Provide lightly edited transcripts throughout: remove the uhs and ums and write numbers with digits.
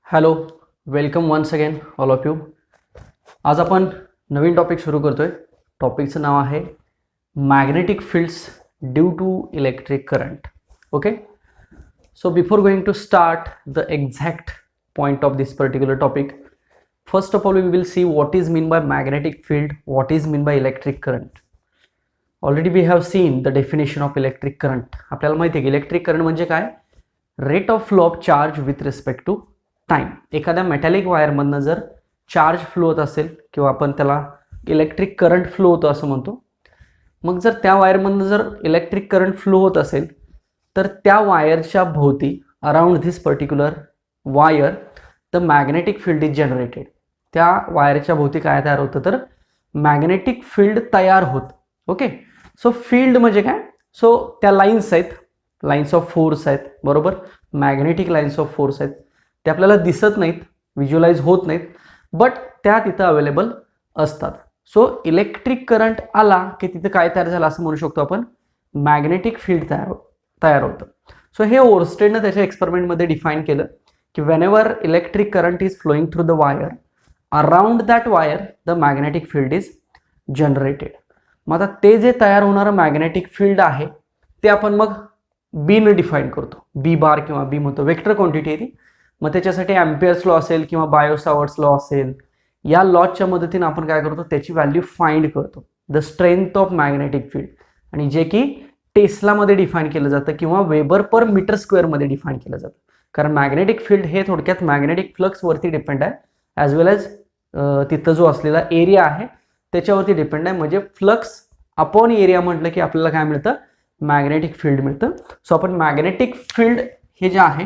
Hello, welcome once again all of you. आज आपण नवीन टॉपिक सुरू करतोय. टॉपिकचं नाव आहे magnetic fields due to electric current. Okay, so before going to start the exact point of this particular topic, first of all we will see what is mean by magnetic field, what is mean by electric current. Already we have seen the definition of electric current. आपल्याला माहिती आहे की electric current म्हणजे काय? Rate of flow of charge with respect to time. एखाद्या metallic वायरमधनं जर charge flow होत असेल किंवा आपण त्याला इलेक्ट्रिक करंट फ्लो होतो असं म्हणतो. मग जर त्या वायरमधनं जर इलेक्ट्रिक करंट फ्लो होत असेल तर त्या वायरच्या भोवती around this particular wire the magnetic field is generated. त्या वायरच्या भोवती काय तयार होतं तर मॅग्नेटिक फील्ड तयार होत. ओके, सो फील्ड म्हणजे काय? सो त्या लाईन्स आहेत, लाईन्स ऑफ फोर्स आहेत, बरोबर. मॅग्नेटिक लाईन्स ऑफ फोर्स आहेत, ते आपल्याला दिसत नाहीत, व्हिज्युअलाइज होत नाहीत, बट त्या तिथं अवेलेबल असतात. सो इलेक्ट्रिक करंट आला की तिथं काय तयार झालं असं म्हणू शकतो आपण, मॅग्नेटिक फील्ड तयार होतं. सो हे ओर्स्टेडनं त्याच्या एक्सपेरिमेंटमध्ये डिफाईन केलं की whenever electric current is flowing through the wire, around that wire the magnetic field is generated. मग आता ते जे तयार होणारं मॅग्नेटिक फील्ड आहे ते आपण मग बी ने डिफाईन करतो. बी बार किंवा बी म्हणतो, वेक्टर क्वांटिटी आहे ती. मग त्याच्यासाठी अँपियर्स लॉ असेल किंवा बायो-सावर्ट्स लॉ असेल, या लॉच्या मदतीने आपण काय करतो, त्याची व्हॅल्यू फाइंड करतो, the strength of magnetic field, आणि जे की टेस्लामध्ये डिफाईन केलं जातं किंवा वेबर पर मीटर स्क्वेअरमध्ये डिफाईन केलं जातं. कारण मॅग्नेटिक फील्ड हे थोडक्यात मॅग्नेटिक फ्लक्सवरती डिपेंड आहे, ॲज वेल ॲज तिथं जो असलेला एरिया आहे त्याच्यावरती डिपेंड आहे. म्हणजे फ्लक्स अपॉन एरिया म्हटलं की आपल्याला काय मिळतं, मॅग्नेटिक फील्ड मिळतं. सो आपण मॅग्नेटिक फील्ड हे जे आहे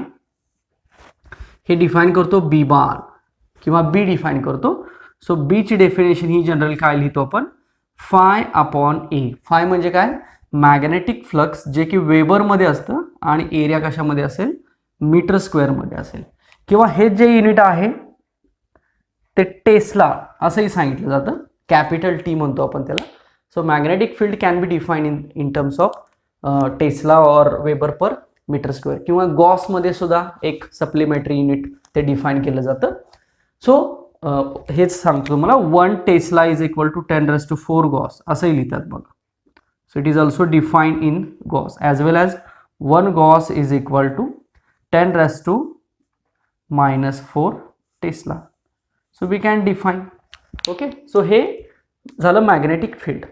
हे डिफाईन करतो बी बार किंवा बी डिफाईन करतो. सो बीची डेफिनेशन ही जनरल काय लिहितो आपण, फाय अपॉन ए. फाय म्हणजे काय, मॅग्नेटिक फ्लक्स, जे की वेबरमध्ये असतं, आणि एरिया कशामध्ये असेल, मीटर स्क्वेअरमध्ये असेल, किंवा हे जे युनिट आहे ते टेस्ला असंही सांगितलं जातं, कॅपिटल टी म्हणतो आपण त्याला. So magnetic field can be define in terms of tesla or weber per meter square, किंवा गॉसमध्ये सुद्धा एक सप्लिमेंटरी युनिट ते डिफाईन केलं जातं. सो हेच सांगतो तुम्हाला, 1 tesla is equal to 10⁻⁴ gauss असंही लिहितात बघा. So it is also define in gauss, as well as 1 gauss is equal to 10⁻⁻⁴ tesla. So we can define. Okay, so हे झालं मॅग्नेटिक फील्ड.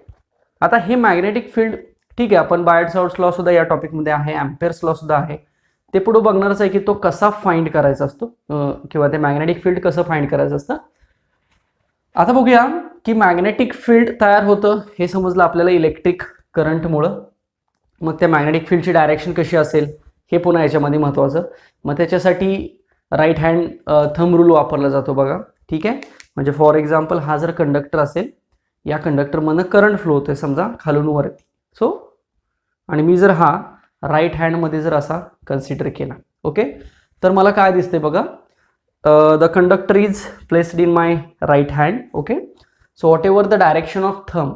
आता हे मॅग्नेटिक फील्ड ठीक आहे, आपण बायो-सावर्ट्स लॉ सुद्धा या टॉपिकमध्ये आहे, अँपियर्स लॉ सुद्धा आहे, ते पुढे बघणारच आहे की तो कसा फाइंड करायचा असतो किंवा ते मॅग्नेटिक फील्ड कसं फाइंड करायचं असतं. आता बघूया की मॅग्नेटिक फील्ड तयार होतं हे समजलं आपल्याला इलेक्ट्रिक करंटमुळं. मग त्या मॅग्नेटिक फील्डची डायरेक्शन कशी असेल हे पुन्हा याच्यामध्ये महत्त्वाचं. मग त्याच्यासाठी राईट हँड थंब रूल वापरला जातो बघा. ठीक आहे, म्हणजे फॉर एक्झाम्पल हा जर कंडक्टर असेल, या कंडक्टरमधनं करंट फ्लो होतोय समजा खालून वरती. सो आणि मी जर हा राईट हँडमध्ये जर असा कन्सिडर केला, ओके, तर मला काय दिसते बघा, the conductor is placed in my right hand. Okay, so whatever the direction of thumb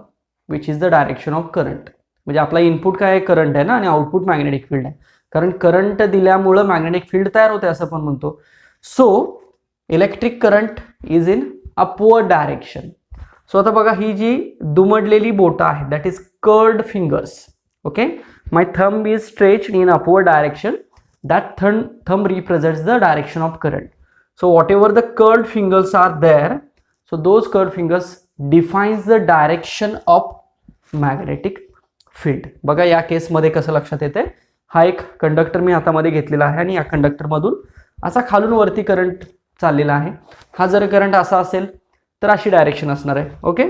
which is the direction of current. म्हणजे आपला इनपुट काय आहे, करंट आहे ना, आणि आउटपुट मॅग्नेटिक फील्ड आहे. कारण करंट दिल्यामुळं मॅग्नेटिक फील्ड तयार होते असं पण म्हणतो. So electric current is in upward direction. So आता बघा, ही जी दुमडलेली बोटं आहे, that is curled fingers. Okay, my thumb is stretched in upward direction, that thumb represents the direction of current. So whatever the curled fingers are there, so those curled fingers defines the direction of magnetic field. बघा या केसमध्ये कसं लक्षात येते, हा एक conductor मी हातामध्ये घेतलेला आहे आणि या कंडक्टरमधून असा खालून वरती करंट चाललेला आहे. हा जर करंट असा असेल तर अशी डायरेक्शन असणार आहे. ओके,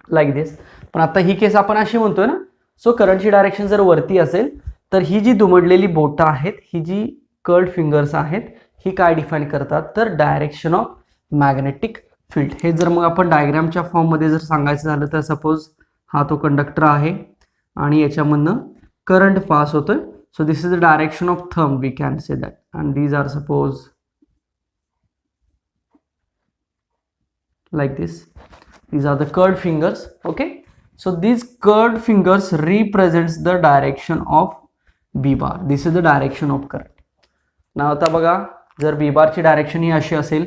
लाईक दिस. पण आता ही केस आपण अशी म्हणतोय ना, सो करंटची डायरेक्शन जर वरती असेल तर ही जी दुमडलेली बोटं आहेत, ही जी कर्ड फिंगर्स आहेत, ही काय डिफाईन करतात तर डायरेक्शन ऑफ मॅग्नेटिक फील्ड. हे जर मग आपण डायग्रामच्या फॉर्ममध्ये जर सांगायचं झालं तर सपोज हा तो कंडक्टर आहे आणि याच्यामधनं करंट पास होतोय. So this is the direction of thumb, we can say that, and these are suppose like this. These are the curved fingers. Okay, so these curved fingers represents the direction of B bar. This is the direction of current. Now आता बघा, जर बी बारची direction ही अशी असेल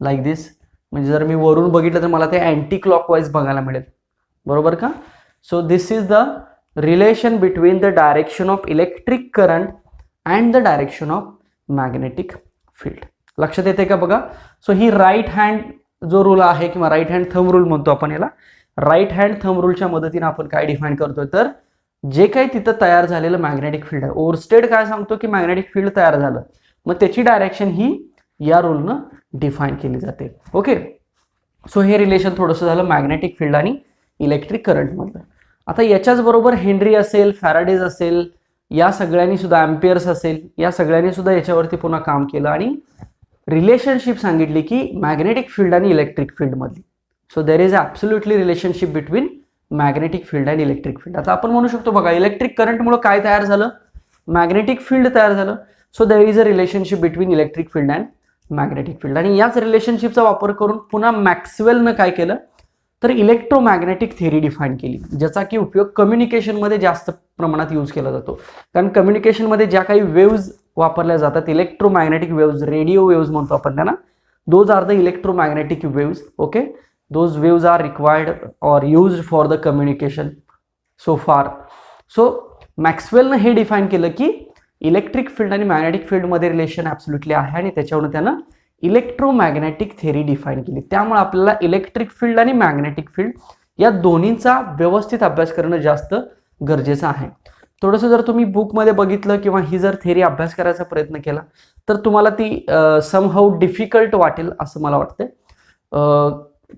like दिस, म्हणजे जर मी वरून बघितलं तर मला ते अँटी क्लॉकवाईज बघायला मिळेल, बरोबर का? So this is the relation between the direction of electric current and the direction of magnetic field. लक्षात येते का बघा? सो ही राईट हँड जो रूल आहे किंवा राईट हँड थंब रूल म्हणतो आपण याला, राईट हँड थंब रूलच्या मदतीने आपण काय डिफाईन करतोय, तर जे काही तिथं तयार झालेलं मॅग्नेटिक फील्ड आहे, ओरस्टेड काय सांगतो की मॅग्नेटिक फील्ड तयार झालं, मग त्याची डायरेक्शन ही या रूलनं डिफाईन केली जाते. ओके, सो हे रिलेशन थोडंसं झालं मॅग्नेटिक फील्ड आणि इलेक्ट्रिक करंट मधलं. आता याच्याच बरोबर हेनरी असेल, फॅराडेज असेल, या सगळ्यांनी सुद्धा, एम्पियर्स असेल, या सगळ्यांनी सुद्धा याच्यावरती पुन्हा काम केलं आणि रिलेशनशिप सांगितली की मॅग्नेटिक फील्ड आणि इलेक्ट्रिक फील्ड मधली. So there is absolutely relationship between magnetic field and electric field. आता आपण म्हणू शकतो बघा, इलेक्ट्रिक करंटमुळे काय तयार झालं, मॅग्नेटिक फील्ड तयार झालं. So there is a relationship between electric field and magnetic field. आणि याच रिलेशनशिपचा वापर करून पुन्हा मॅक्सवेलनं काय केलं, तर इलेक्ट्रोमॅग्नेटिक थेरी डिफाईन केली, ज्याचा की उपयोग कम्युनिकेशनमध्ये जास्त प्रमाणात यूज केला जातो. कारण कम्युनिकेशनमध्ये ज्या काही वेव्ज वापरल्या जातात, इलेक्ट्रोमॅग्नेटिक वेव्ज, रेडिओ वेव्ज म्हणतो आपण त्यांना, those are the electromagnetic waves. Okay, those waves are required or used for the communication so far. So मॅक्सवेलनं हे डिफाईन केलं की इलेक्ट्रिक फील्ड आणि मॅग्नेटिक फील्डमध्ये रिलेशन ॲब्सोल्युटली आहे आणि त्याच्यावरून त्यानं इलेक्ट्रोमॅग्नेटिक थेरी डिफाईन केली. त्यामुळे आपल्याला इलेक्ट्रिक फील्ड आणि मॅग्नेटिक फील्ड या दोन्हींचा व्यवस्थित अभ्यास करणं जास्त गरजेचं आहे. थोडंसं जर तुम्ही बुकमध्ये बघितलं किंवा ही जर थेरी अभ्यास करायचा प्रयत्न केला तर तुम्हाला ती समहाऊ डिफिकल्ट वाटेल असं मला वाटतं.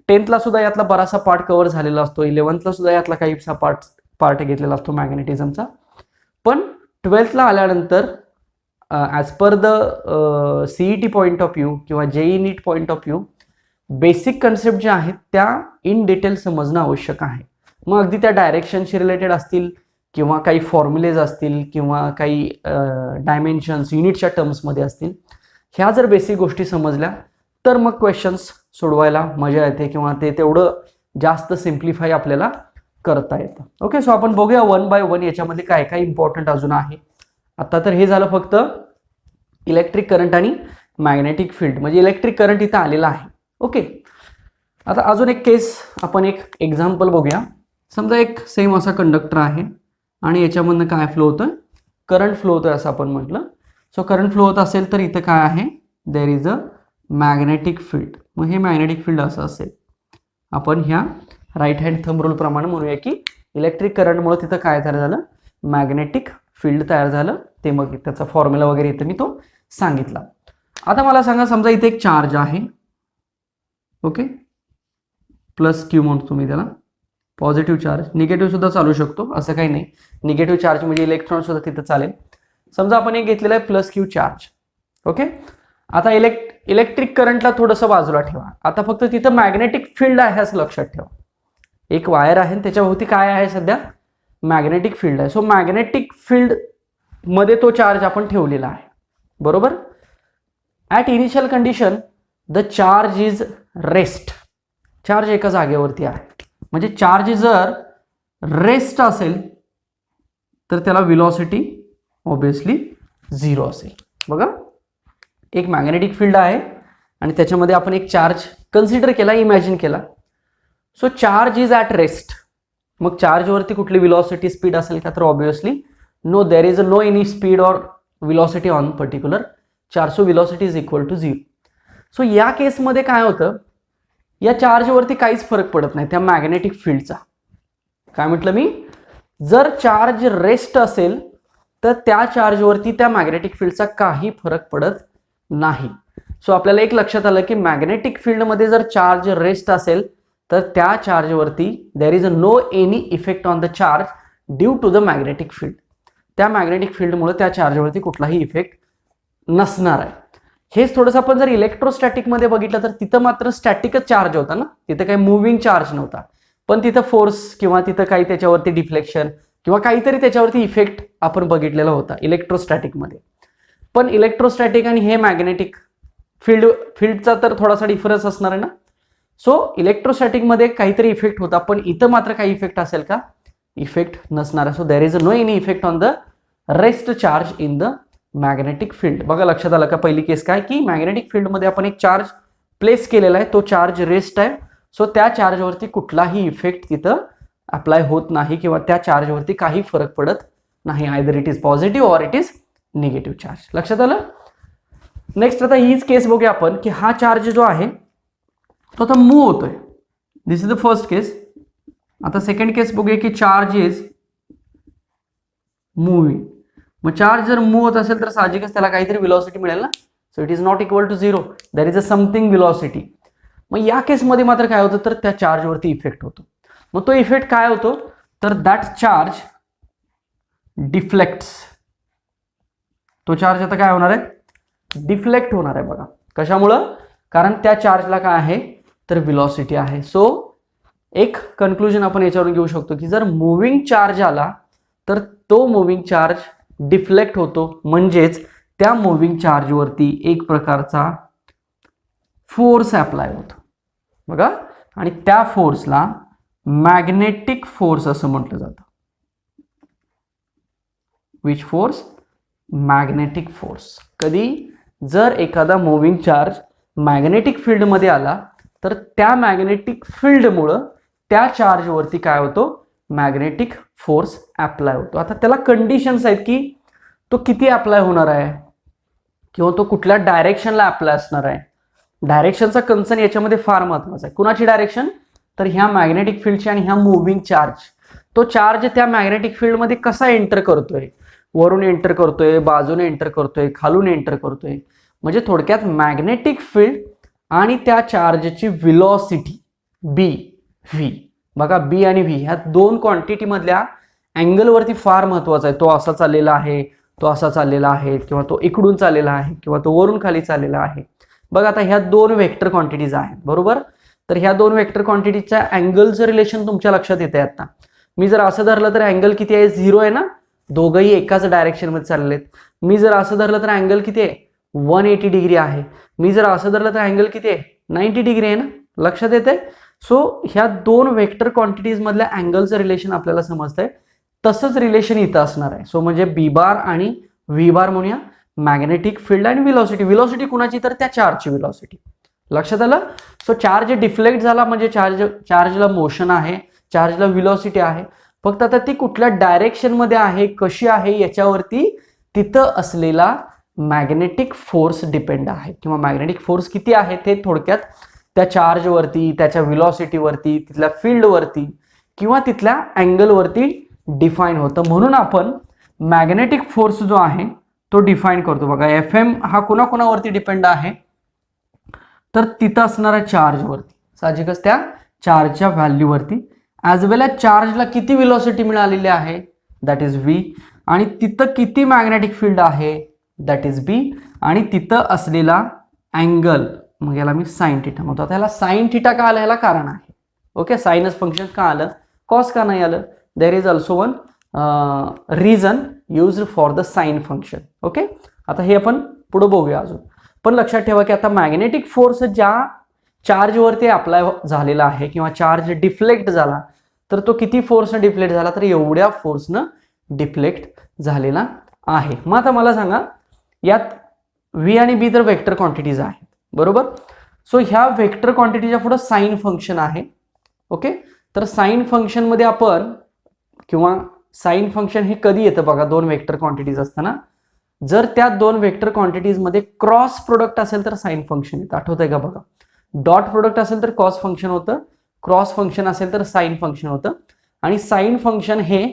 10th सुद्धा यातला बराचसा पार्ट कव्हर झालेला असतो, 11th सुद्धा यातला काहीसा पार्ट घेतलेला असतो मॅग्नेटिझमचा. पण 12th आल्यानंतर as per the CET point of view किंवा JEE NEET point of view basic concept ज्या आहेत त्या इन डिटेल समजणं आवश्यक आहे. मग अगदी त्या डायरेक्शनशी रिलेटेड असतील किंवा काही फॉर्म्युलेज असतील किंवा काही डायमेन्शन्स युनिटच्या टर्म्समध्ये असतील, ह्या जर बेसिक गोष्टी समजल्या तर मग क्वेश्चन्स सोडवायला मजा येते किंवा ते तेवढं जास्त सिम्प्लिफाय आपल्याला करता येतं. ओके, सो आपण बघूया वन बाय वन याच्यामध्ये काय काय इम्पॉर्टंट अजून आहे. आता तर हे झालं फक्त इलेक्ट्रिक करंट आणि मॅग्नेटिक फील्ड, म्हणजे इलेक्ट्रिक करंट इथं आलेला आहे. ओके, आता अजून एक केस आपण एक एक्झाम्पल बघूया. समजा एक सेम असा कंडक्टर आहे आणि याच्यामधनं काय फ्लो होतोय, करंट फ्लो होतोय असं आपण म्हटलं. सो करंट फ्लो होत असेल तर इथं काय आहे, देर इज अ मॅग्नेटिक फील्ड. मग हे मॅग्नेटिक फील्ड असं असेल, आपण ह्या राईट हँड थंब रूल प्रमाणे म्हणूया की इलेक्ट्रिक करंटमुळे तिथं काय तयार झालं, मॅग्नेटिक फील्ड तयार झालं. ते मग त्याचा फॉर्म्युला वगैरे इथं मी तो सांगितला. आता मला सांगा, समजा इथे एक चार्ज आहे, ओके, प्लस क्यू म्हणतो तुम्ही त्याला, पॉझिटिव्ह चार्ज, निगेटिव्ह सुद्धा चालू शकतो, असं काही नाही. निगेटिव्ह चार्ज म्हणजे इलेक्ट्रॉन सुद्धा तिथं चालेल. समजा आपण एक घेतलेला आहे प्लस क्यू चार्ज. ओके, आता इलेक्ट्रिक करंटला थोडंसं बाजूला ठेवा. आता फक्त तिथं मॅग्नेटिक फील्ड आहे असं लक्षात ठेवा. एक वायर आहे आणि त्याच्याभोवती काय आहे, सध्या मॅग्नेटिक फील्ड आहे. सो मॅग्नेटिक फील्ड मध्ये तो चार्ज आपण ठेवलेला आहे, बरोबर. At initial condition the charge is rest. Charge एका जागेवरती आहे, म्हणजे चार्ज जर रेस्ट असेल तर त्याला व्हेलॉसिटी ऑब्विसली 0 असेल. बघा, एक मॅग्नेटिक फील्ड आहे आणि त्याच्यामध्ये आपण एक चार्ज कन्सिडर केला, इमॅजिन केला. So charge is at rest. मग चार्जवरती कुठली व्हेलॉसिटी स्पीड असेल का, तर obviously no, there is no any speed or velocity on particular charge. So velocity is equal to 0. So या केसमध्ये काय होतं, या चार्जवरती काहीच फरक पडत नाही त्या मॅग्नेटिक फील्डचा. काय म्हटलं मी, जर चार्ज रेस्ट असेल तर त्या चार्जवरती त्या मॅग्नेटिक फील्डचा काही फरक पडत नाही. सो आपल्याला एक लक्षात आलं की मॅग्नेटिक फील्डमध्ये जर चार्ज रेस्ट असेल तर त्या चार्जवरती there is no any effect on the charge due to the magnetic field. त्या मॅग्नेटिक फील्डमुळे त्या चार्जवरती कुठलाही इफेक्ट नसणार आहे. हेच थोडंसं आपण जर इलेक्ट्रोस्टॅटिकमध्ये बघितलं तर तिथं मात्र स्टॅटिकच चार्ज होता ना, तिथं काही मुव्हिंग चार्ज नव्हता. पण तिथं फोर्स किंवा तिथं काही त्याच्यावरती डिफ्लेक्शन किंवा काहीतरी त्याच्यावरती इफेक्ट आपण बघितलेला होता इलेक्ट्रोस्टॅटिकमध्ये. पण इलेक्ट्रोस्टॅटिक आणि हे मॅग्नेटिक फील्डचा तर थोडासा डिफरन्स असणार आहे ना. सो इलेक्ट्रोस्टॅटिकमध्ये काहीतरी इफेक्ट होता, पण इथं मात्र काही इफेक्ट असेल का, इफेक्ट नसणार आहे. So there is no any effect on the rest charge in the magnetic field. बघा लक्षात आलं का पहिली केस काय की मॅग्नेटिक फील्डमध्ये आपण एक चार्ज प्लेस केलेला आहे, तो चार्ज रेस्ट आहे. सो त्या चार्जवरती कुठलाही इफेक्ट तिथं अप्लाय होत नाही किंवा त्या चार्जवरती काही फरक पडत नाही. Either it is positive or it is negative charge. लक्षात आलं. नेक्स्ट आता हीच केस बघूया आपण की हा चार्ज जो आहे तो आता मूव्ह होतोय. This is the first case. आता सेकंड केस बघूया की चार्ज इज मूव्हिंग. मग चार्ज जर मूव्ह होत असेल तर साहजिकच त्याला काहीतरी व्हेलॉसिटी मिळेल ना. So it is not equal to 0. There is a something velocity. मग या केसमध्ये मात्र काय होतं तर त्या चार्जवरती इफेक्ट होतो. मग तो इफेक्ट काय होतो तर दॅट चार्ज डिफ्लेक्ट्स. तो चार्ज आता काय होणार आहे डिफ्लेक्ट होणार आहे. बघा कशामुळं कारण त्या चार्जला काय आहे तर व्हेलॉसिटी आहे. सो एक कन्क्लुजन आपण याच्यावरून घेऊ शकतो की जर मुव्हिंग चार्ज आला तर तो मुव्हिंग चार्ज डिफ्लेक्ट होतो, म्हणजेच त्या मुव्हिंग चार्जवरती एक प्रकारचा फोर्स अप्लाय होतो. बघा आणि त्या फोर्सला मॅग्नेटिक फोर्स असं म्हटलं जातं. Which force magnetic force. कधी जर एखादा मुव्हिंग चार्ज मॅग्नेटिक फील्डमध्ये आला तर त्या मॅग्नेटिक फील्डमुळं त्या चार्जवरती काय होतो मॅग्नेटिक फोर्स अप्लाय होतो. आता त्याला कंडिशन्स आहेत की तो किती अप्लाय होणार आहे किंवा तो कुठल्या डायरेक्शनला अप्लाय असणार आहे. डायरेक्शनचा कन्सर्न याच्यामध्ये फार महत्वाचा आहे. कुणाची डायरेक्शन तर ह्या मॅग्नेटिक फील्डची आणि ह्या मुव्हिंग चार्ज. तो चार्ज त्या मॅग्नेटिक फील्डमध्ये कसा एंटर करतोय, वरून एंटर करतोय, बाजूने एंटर करतोय, खालून एंटर करतोय. म्हणजे थोडक्यात मॅग्नेटिक फील्ड आणि त्या चार्जची व्हेलॉसिटी बी व्ही. बघा बी आणि व्ही ह्या दोन क्वांटिटी मधल्या अँगलवरती फार महत्वाचा आहे. तो असा चाललेला आहे, तो असा चाललेला आहे, किंवा तो इकडून चाललेला आहे, किंवा तो वरून खाली चाललेला आहे. बघा आता ह्या दोन वेक्टर क्वांटिटीज आहेत बरोबर. तर ह्या दोन वेक्टर क्वांटिटीच्या अँगलचं रिलेशन तुमच्या लक्षात येते. आता मी जर असं धरलं तर अँगल किती आहे 0 आहे ना, दोघंही एकाच डायरेक्शन मध्ये चाललेले आहेत. मी जर असं धरलं तर अँगल किती आहे 180 डिग्री आहे. मी जर असं धरलं तर अँगल किती आहे 90 डिग्री आहे ना, लक्षात येते. सो ह्या दोन वेक्टर क्वांटिटीज मधल्या अँगलचं रिलेशन आपल्याला समजतंय. तसंच रिलेशन इथं असणार आहे. सो म्हणजे बी बार आणि व्ही बार म्हणूया मॅग्नेटिक फील्ड आणि व्हेलॉसिटी. व्हेलॉसिटी कुणाची तर त्या चार्जची व्हेलॉसिटी. लक्षात आलं. सो चार्ज डिफ्लेक्ट झाला म्हणजे चार्जला मोशन आहे, चार्जला व्हेलॉसिटी आहे. फक्त आता ती कुठल्या डायरेक्शन मध्ये आहे, कशी आहे याच्यावरती तिथं असलेला मॅग्नेटिक फोर्स डिपेंड आहे. किंवा मॅग्नेटिक फोर्स किती आहे ते थोडक्यात त्या चार्जवरती, त्याच्या व्हेलॉसिटीवरती, तिथल्या फील्डवरती किंवा तिथल्या अँगलवरती डिफाईन होतं. म्हणून आपण मॅग्नेटिक फोर्स जो आहे तो डिफाईन करतो. बघा एफ एम हा कोणाकोणावरती डिपेंड आहे तर तिथं असणाऱ्या चार्जवरती, साहजिकच त्या चार्जच्या व्हॅल्यूवरती, ॲज वेल एज चार्जला किती व्हेलॉसिटी मिळालेली आहे दॅट इज व्ही, आणि तिथं किती मॅग्नेटिक फील्ड आहे दॅट इज बी, आणि तिथं असलेला अँगल, मग याला मी साइन थिटा म्हणतो. आता याला साइन थिटा का आलं याला कारण आहे. ओके, साइनस फंक्शन का आलं, कॉस का नाही आलं. There is also one reason used for the sine function. Okay, आता हे आपण पुढे बघूया अजून. पण लक्षात ठेवा की आता मॅग्नेटिक फोर्स ज्या चार्जवरती अप्लाय झालेला आहे किंवा चार्ज डिफ्लेक्ट झाला तर तो किती फोर्सनं डिफ्लेक्ट झाला तर एवढ्या फोर्सनं डिफ्लेक्ट झालेला आहे. मग आता मला सांगा यात व्ही आणि बी तर वेक्टर क्वांटिटीज आहेत बरोबर. सो ह्या वेक्टर क्वांटिटीच्या पुढे साइन फंक्शन आहे. ओके, तर साइन फंक्शन मध्ये आपण किंवा साइन फंक्शन हे कधी येतं बघा दोन वेक्टर क्वांटिटीज असताना, जर त्या दोन वेक्टर क्वांटिटीज मध्ये क्रॉस प्रोडक्ट असेल तर साइन फंक्शन येतं. आठवतंय का बघा. डॉट प्रोडक्ट असेल तर कॉस फंक्शन होतं, क्रॉस फंक्शन असेल तर साइन फंक्शन होतं. आणि साइन फंक्शन हे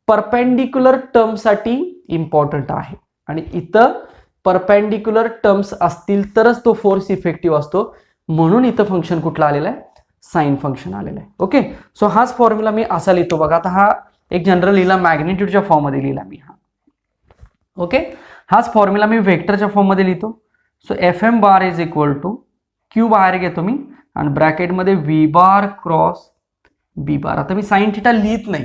परपेंडिक्युलर टर्मसाठी इम्पॉर्टंट आहे. आणि इथं परपेंडिक्युलर टर्म्स असतील तरच तो फोर्स इफेक्टिव्ह असतो. म्हणून इथं फंक्शन कुठलं आलेलं आहे साइन फंक्शन आलेलं आहे. ओके, सो हाच फॉर्म्युला मी असा लिहितो बघा. आता हा एक जनरल लिहिला, मॅग्निट्यूडच्या फॉर्म मध्ये लिहिला मी हा. ओके, हाच फॉर्म्युला मी वेक्टरच्या फॉर्म मध्ये लिहितो. So F M bar is equal to q बाहेर घेतो मी आणि ब्रॅकेटमध्ये व्ही बार क्रॉस बी बार. आता मी साइन थिटा लिहित नाही.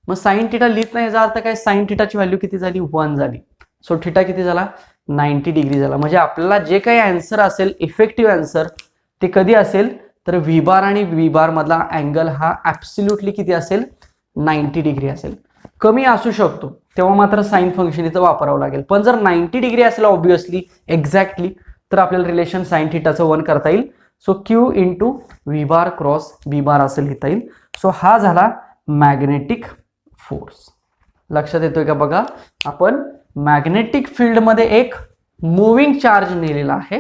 मग साइन थिटा लिहित नाही याचा अर्थ काय, साइन थिटाची व्हॅल्यू किती झाली 1 झाली. सो थिटा किती झाला 90 डिग्री झाला. म्हणजे आपल्याला जे काही आन्सर असेल इफेक्टिव्ह आन्सर ते कधी असेल तर व्ही बार आणि व्ही बार मधला अँगल हा ऍब्सोल्युटली किती असेल 90 डिग्री असेल. कमी असू शकतो तेव्हा मात्र साइन फंक्शन इथं वापरावं लागेल. पण जर 90 डिग्री असेल ऑब्विसली एक्झॅक्टली तर आपल्याला रिलेशन साइन थिटाचं 1 करता येईल. So Q into V bar cross B बार असं लिहिता येईल. सो हा झाला मॅग्नेटिक फोर्स. लक्षात येतोय का बघा, आपण मॅग्नेटिक फील्डमध्ये एक मुव्हिंग चार्ज नेलेला आहे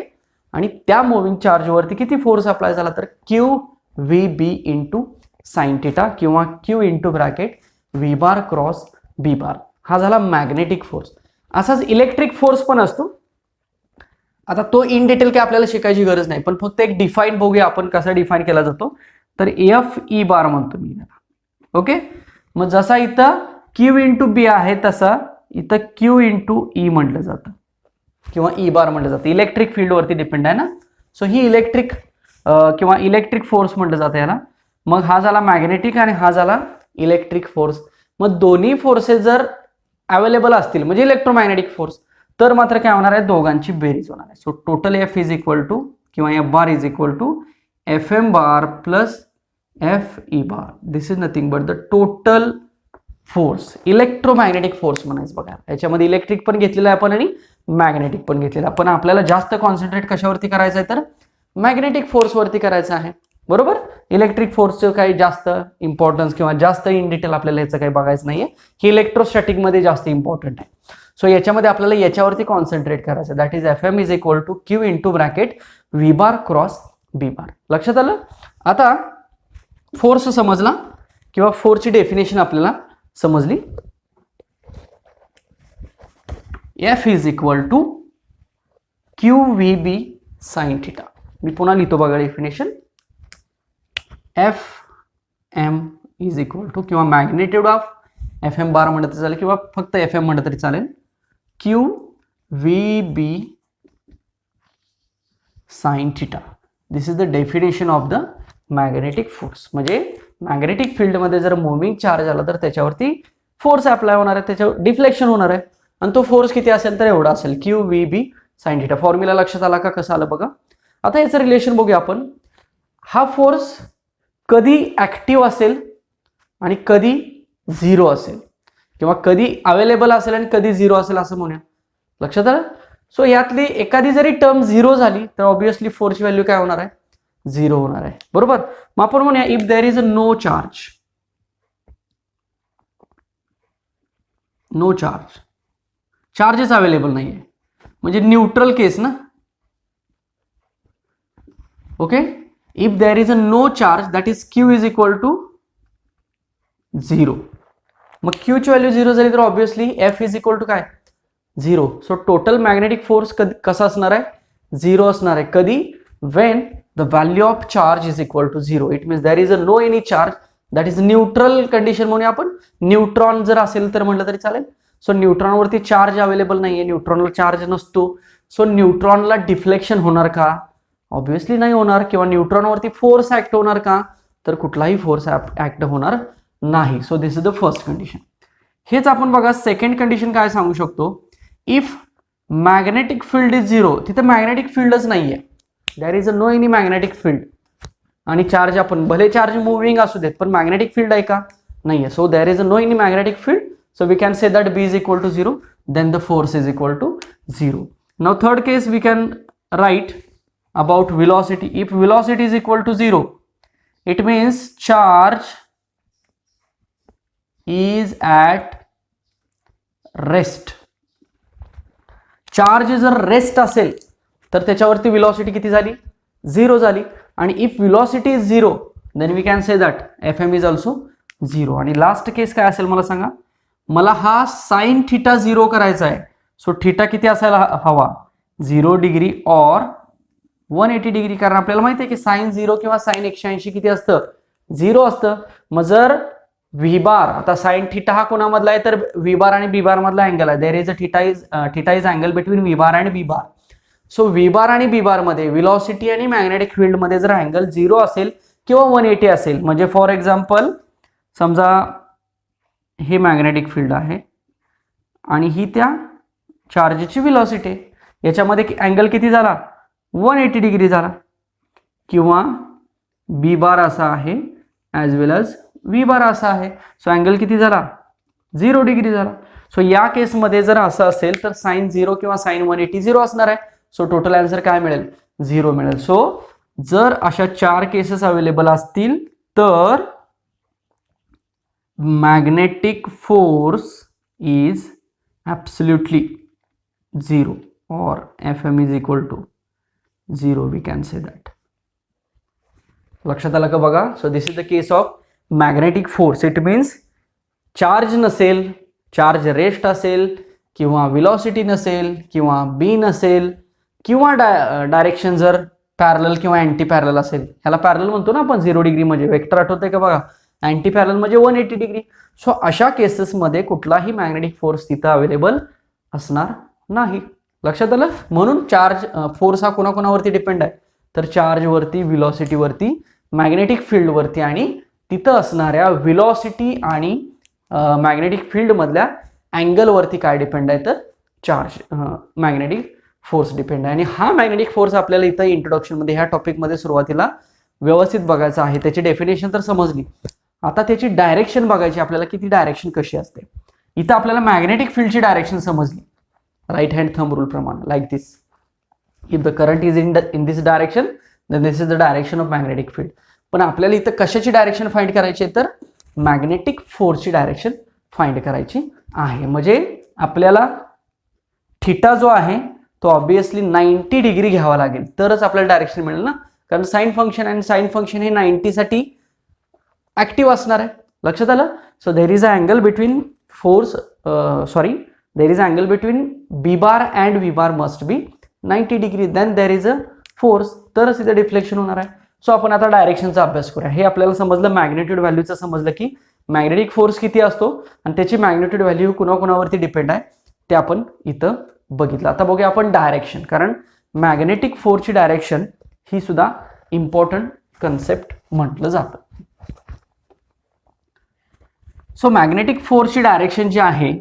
आणि त्या मुव्हिंग चार्जवरती किती फोर्स अप्लाय झाला तर क्यू व्ही बी इंटू साइन थिटा किंवा Q into bracket V bar cross B बार. हा झाला मॅग्नेटिक फोर्स. असाच इलेक्ट्रिक फोर्स पण असतो. आता तो इन डिटेल काय आपल्याला शिकायची गरज नाही, पण फक्त एक डिफाईन बघूया आपण कसा डिफाईन केला जातो. तर एफ ई बार म्हणतो मी त्याला. ओके, मग जसा इथं क्यू इंटू बी आहे तसा इथं क्यू इंटू ई म्हटलं जातं किंवा ई बार म्हटलं जातं. इलेक्ट्रिक फील्डवरती डिपेंड आहे ना. सो ही इलेक्ट्रिक किंवा इलेक्ट्रिक फोर्स म्हटलं जातं याला. मग हा झाला मॅग्नेटिक आणि हा झाला इलेक्ट्रिक फोर्स. मग दोन्ही फोर्सेस जर अवेलेबल असतील म्हणजे इलेक्ट्रोमॅग्नेटिक फोर्स तर मात्र काय होणार आहे, दोघांची बेरीज होणार आहे. So total F is equal to किंवा F bar is equal to F M bar plus F E bar. This is nothing but the total force, electromagnetic force म्हणायचं. बघा याच्यामध्ये इलेक्ट्रिक पण घेतलेलं आहे आपण आणि मॅग्नेटिक पण घेतलेलं आहे. पण आपल्याला जास्त कॉन्सन्ट्रेट कशावरती करायचं आहे तर मॅग्नेटिक फोर्सवरती करायचं आहे. बरोबर, इलेक्ट्रिक फोर्सचं काही जास्त इम्पॉर्टन्स किंवा जास्त इन डिटेल आपल्याला याचं काही बघायचं नाहीये. हे इलेक्ट्रोस्टॅटिक मध्ये जास्त इम्पॉर्टंट आहे. सो याच्यामध्ये आपल्याला याच्यावरती कॉन्सन्ट्रेट करायचं. That is F M is equal to q into bracket V bar cross B bar. लक्षात आलं. आता फोर्स समजला किंवा फोर्सची डेफिनेशन आपल्याला समजली. F is equal to Q V B sine theta. मी पुन्हा लिहितो बघा definition. F M is equal to किंवा magnitude of F M bar म्हणत चालेल किंवा फक्त एफ एम म्हणत तरी चालेल, Q V B sine theta. This is the definition of the magnetic force. म्हणजे मॅग्नेटिक फील्डमध्ये जर मुव्हिंग चार्ज आला तर त्याच्यावरती फोर्स अप्लाय होणार आहे, त्याच्यावर डिफ्लेक्शन होणार आहे आणि तो फोर्स किती असेल तर एवढा असेल, Q V B sine theta. Formula लक्षात आला का, कसं आलं बघा. आता याचं रिलेशन बघूया आपण. हा फोर्स कधी ऍक्टिव्ह असेल आणि कधी झिरो असेल किंवा कधी अवेलेबल असेल आणि कधी झिरो असेल असं म्हणूया. लक्षात आलं. सो यातली एखादी जरी टर्म झिरो झाली तर ऑब्विसली फोर्सची व्हॅल्यू काय होणार आहे, झिरो होणार आहे. बरोबर. मग आपण म्हणूया if there is a no charge, no charge, charges available नाहीये म्हणजे न्यूट्रल केस ना. Okay, if there is a no charge that is Q is equal to zero. मग क्यू ची व्हॅल्यू झिरो झाली तर obviously F is equal to काय, zero. So total magnetic force कसा असणार आहे, झिरो असणार आहे. कधी, when the value of charge is equal to zero. It means there is a no any charge that is neutral condition म्हणूया आपण. Neutron जर असेल तर म्हटलं तरी चालेल. सो न्यूट्रॉनवरती चार्ज अवेलेबल नाहीये, न्यूट्रॉनला चार्ज नसतो. सो न्यूट्रॉनला डिफ्लेक्शन होणार का, ऑब्विसली नाही होणार. किंवा न्यूट्रॉनवरती फोर्स ऍक्ट होणार का, तर कुठलाही फोर्स ऍक्ट होणार नाही. So this is the first condition. हेच आपण बघा सेकंड कंडिशन काय सांगू शकतो. If magnetic field is zero, तिथे मॅग्नेटिक फील्डच नाहीये, there is a no any magnetic field. आणि चार्ज आपण भले चार्ज मुव्हिंग असू देत पण मॅग्नेटिक फील्ड आहे का, नाहीये. So there is a no any magnetic field. So we can say that B is equal to 0, then the force is equal to 0. Now third case we can write about velocity. If velocity is equal to 0, it means charge is at rest. Charge जर rest असेल तर त्याच्यावरती velocity किती झाली, 0 झाली. आणि if velocity is 0, then we can say that Fm is also 0. आणि last केस काय असेल मला सांगा. मला हा साइन थिटा 0 करायचा आहे. सो थिटा किती असायला हवा, 0 डिग्री और 180 डिग्री. कारण आपल्याला माहिती आहे की साइन 0 किंवा साइन 180 किती असतं, 0 असतं. मग जर व्ही बार, आता साइन थिटा हा कोणामधला आहे तर व्ही बार आणि बी बार मधला अँगल आहे. There is a theta is angle between V bar आणि बी बार. सो व्ही बार आणि बी बार मध्ये व्हेलॉसिटी आणि मॅग्नेटिक फील्ड मध्ये जर अँगल 0 असेल किंवा 180 असेल, म्हणजे फॉर एक्झाम्पल समजा हे मॅग्नेटिक फील्ड आहे आणि ही त्या चार्जची व्हेलॉसिटी आहे. याच्यामध्ये अँगल किती झाला, 180 डिग्री झाला. किंवा बी बार असा आहे ॲज वेल एज व्ही बार असा आहे. सो अँगल किती झाला, 0 डिग्री झाला. सो या केसमध्ये जर असं असेल तर साइन 0 किंवा साइन 180 0 असणार आहे. सो टोटल आन्सर काय मिळेल? 0 मिळेल. सो जर अशा 4 केसेस अवेलेबल असतील तर magnetic force is absolutely 0 or Fm is equal to 0, we can say that. लक्षात आलं का बघा? So this is the case of magnetic force. It means charge नसेल, चार्ज रेस्ट असेल किंवा विलॉसिटी नसेल किंवा बी नसेल किंवा डायरेक्शन जर पॅरलल किंवा अँटी पॅरलल असेल, ह्याला पॅरलल म्हणतो ना आपण 0 डिग्री म्हणजे, वेक्टर आठवतंय का बघा, अँटी पॅरलल म्हणजे 180 डिग्री. सो अशा केसेसमध्ये कुठलाही मॅग्नेटिक फोर्स तिथं अवेलेबल असणार नाही. लक्षात आलं? म्हणून चार्ज फोर्स हा कोणाकोणावरती डिपेंड आहे? तर चार्जवरती, व्हिलॉसिटीवरती, मॅग्नेटिक फील्डवरती आणि तिथं असणाऱ्या व्हिलॉसिटी आणि मॅग्नेटिक फील्डमधल्या अँगलवरती काय डिपेंड आहे? तर चार्ज मॅग्नेटिक फोर्स डिपेंड आहे. आणि हा मॅग्नेटिक फोर्स आपल्याला इथं इंट्रोडक्शनमध्ये ह्या टॉपिकमध्ये सुरुवातीला व्यवस्थित बघायचा आहे. त्याची डेफिनेशन तर समजली. आता त्याची डायरेक्शन बघायची आपल्याला की ती डायरेक्शन कशी असते. इथं आपल्याला मॅग्नेटिक फील्डची डायरेक्शन समजली राईट हँड थंब रूल प्रमाणे, like this. If the current is in this direction then this is the direction of magnetic field. पण आपल्याला इथं कशाची डायरेक्शन फाइंड करायची आहे? तर मॅग्नेटिक फोर्सची डायरेक्शन फाइंड करायची आहे. म्हणजे आपल्याला थिटा जो आहे तो ऑब्विसली 90 डिग्री घ्यावा लागेल तरच आपल्याला डायरेक्शन मिळेल ना, कारण साइन फंक्शन आणि साइन फंक्शन हे 90 साठी ऍक्टिव्ह असणार आहे. लक्षात आलं? So there is a angle between force there is angle between b bar and v bar must be 90 degree, then there is a force, तरच इथे डिफ्लेक्शन होणार आहे. सो आपण आता डायरेक्शनचा अभ्यास करूया. हे आपल्याला समजलं, मॅग्नेट्यूड व्हॅल्यूचं समजलं की मॅग्नेटिक फोर्स किती असतो आणि त्याची मॅग्नेट्यूड व्हॅल्यू कुणाकुणावरती डिपेंड आहे ते आपण इथं बघितलं. आता बघूया आपण डायरेक्शन, कारण मॅग्नेटिक फोर्सची डायरेक्शन ही सुद्धा इम्पॉर्टंट कन्सेप्ट म्हटलं जातं. सो मॅग्नेटिक फोर्सची डायरेक्शन जी आहे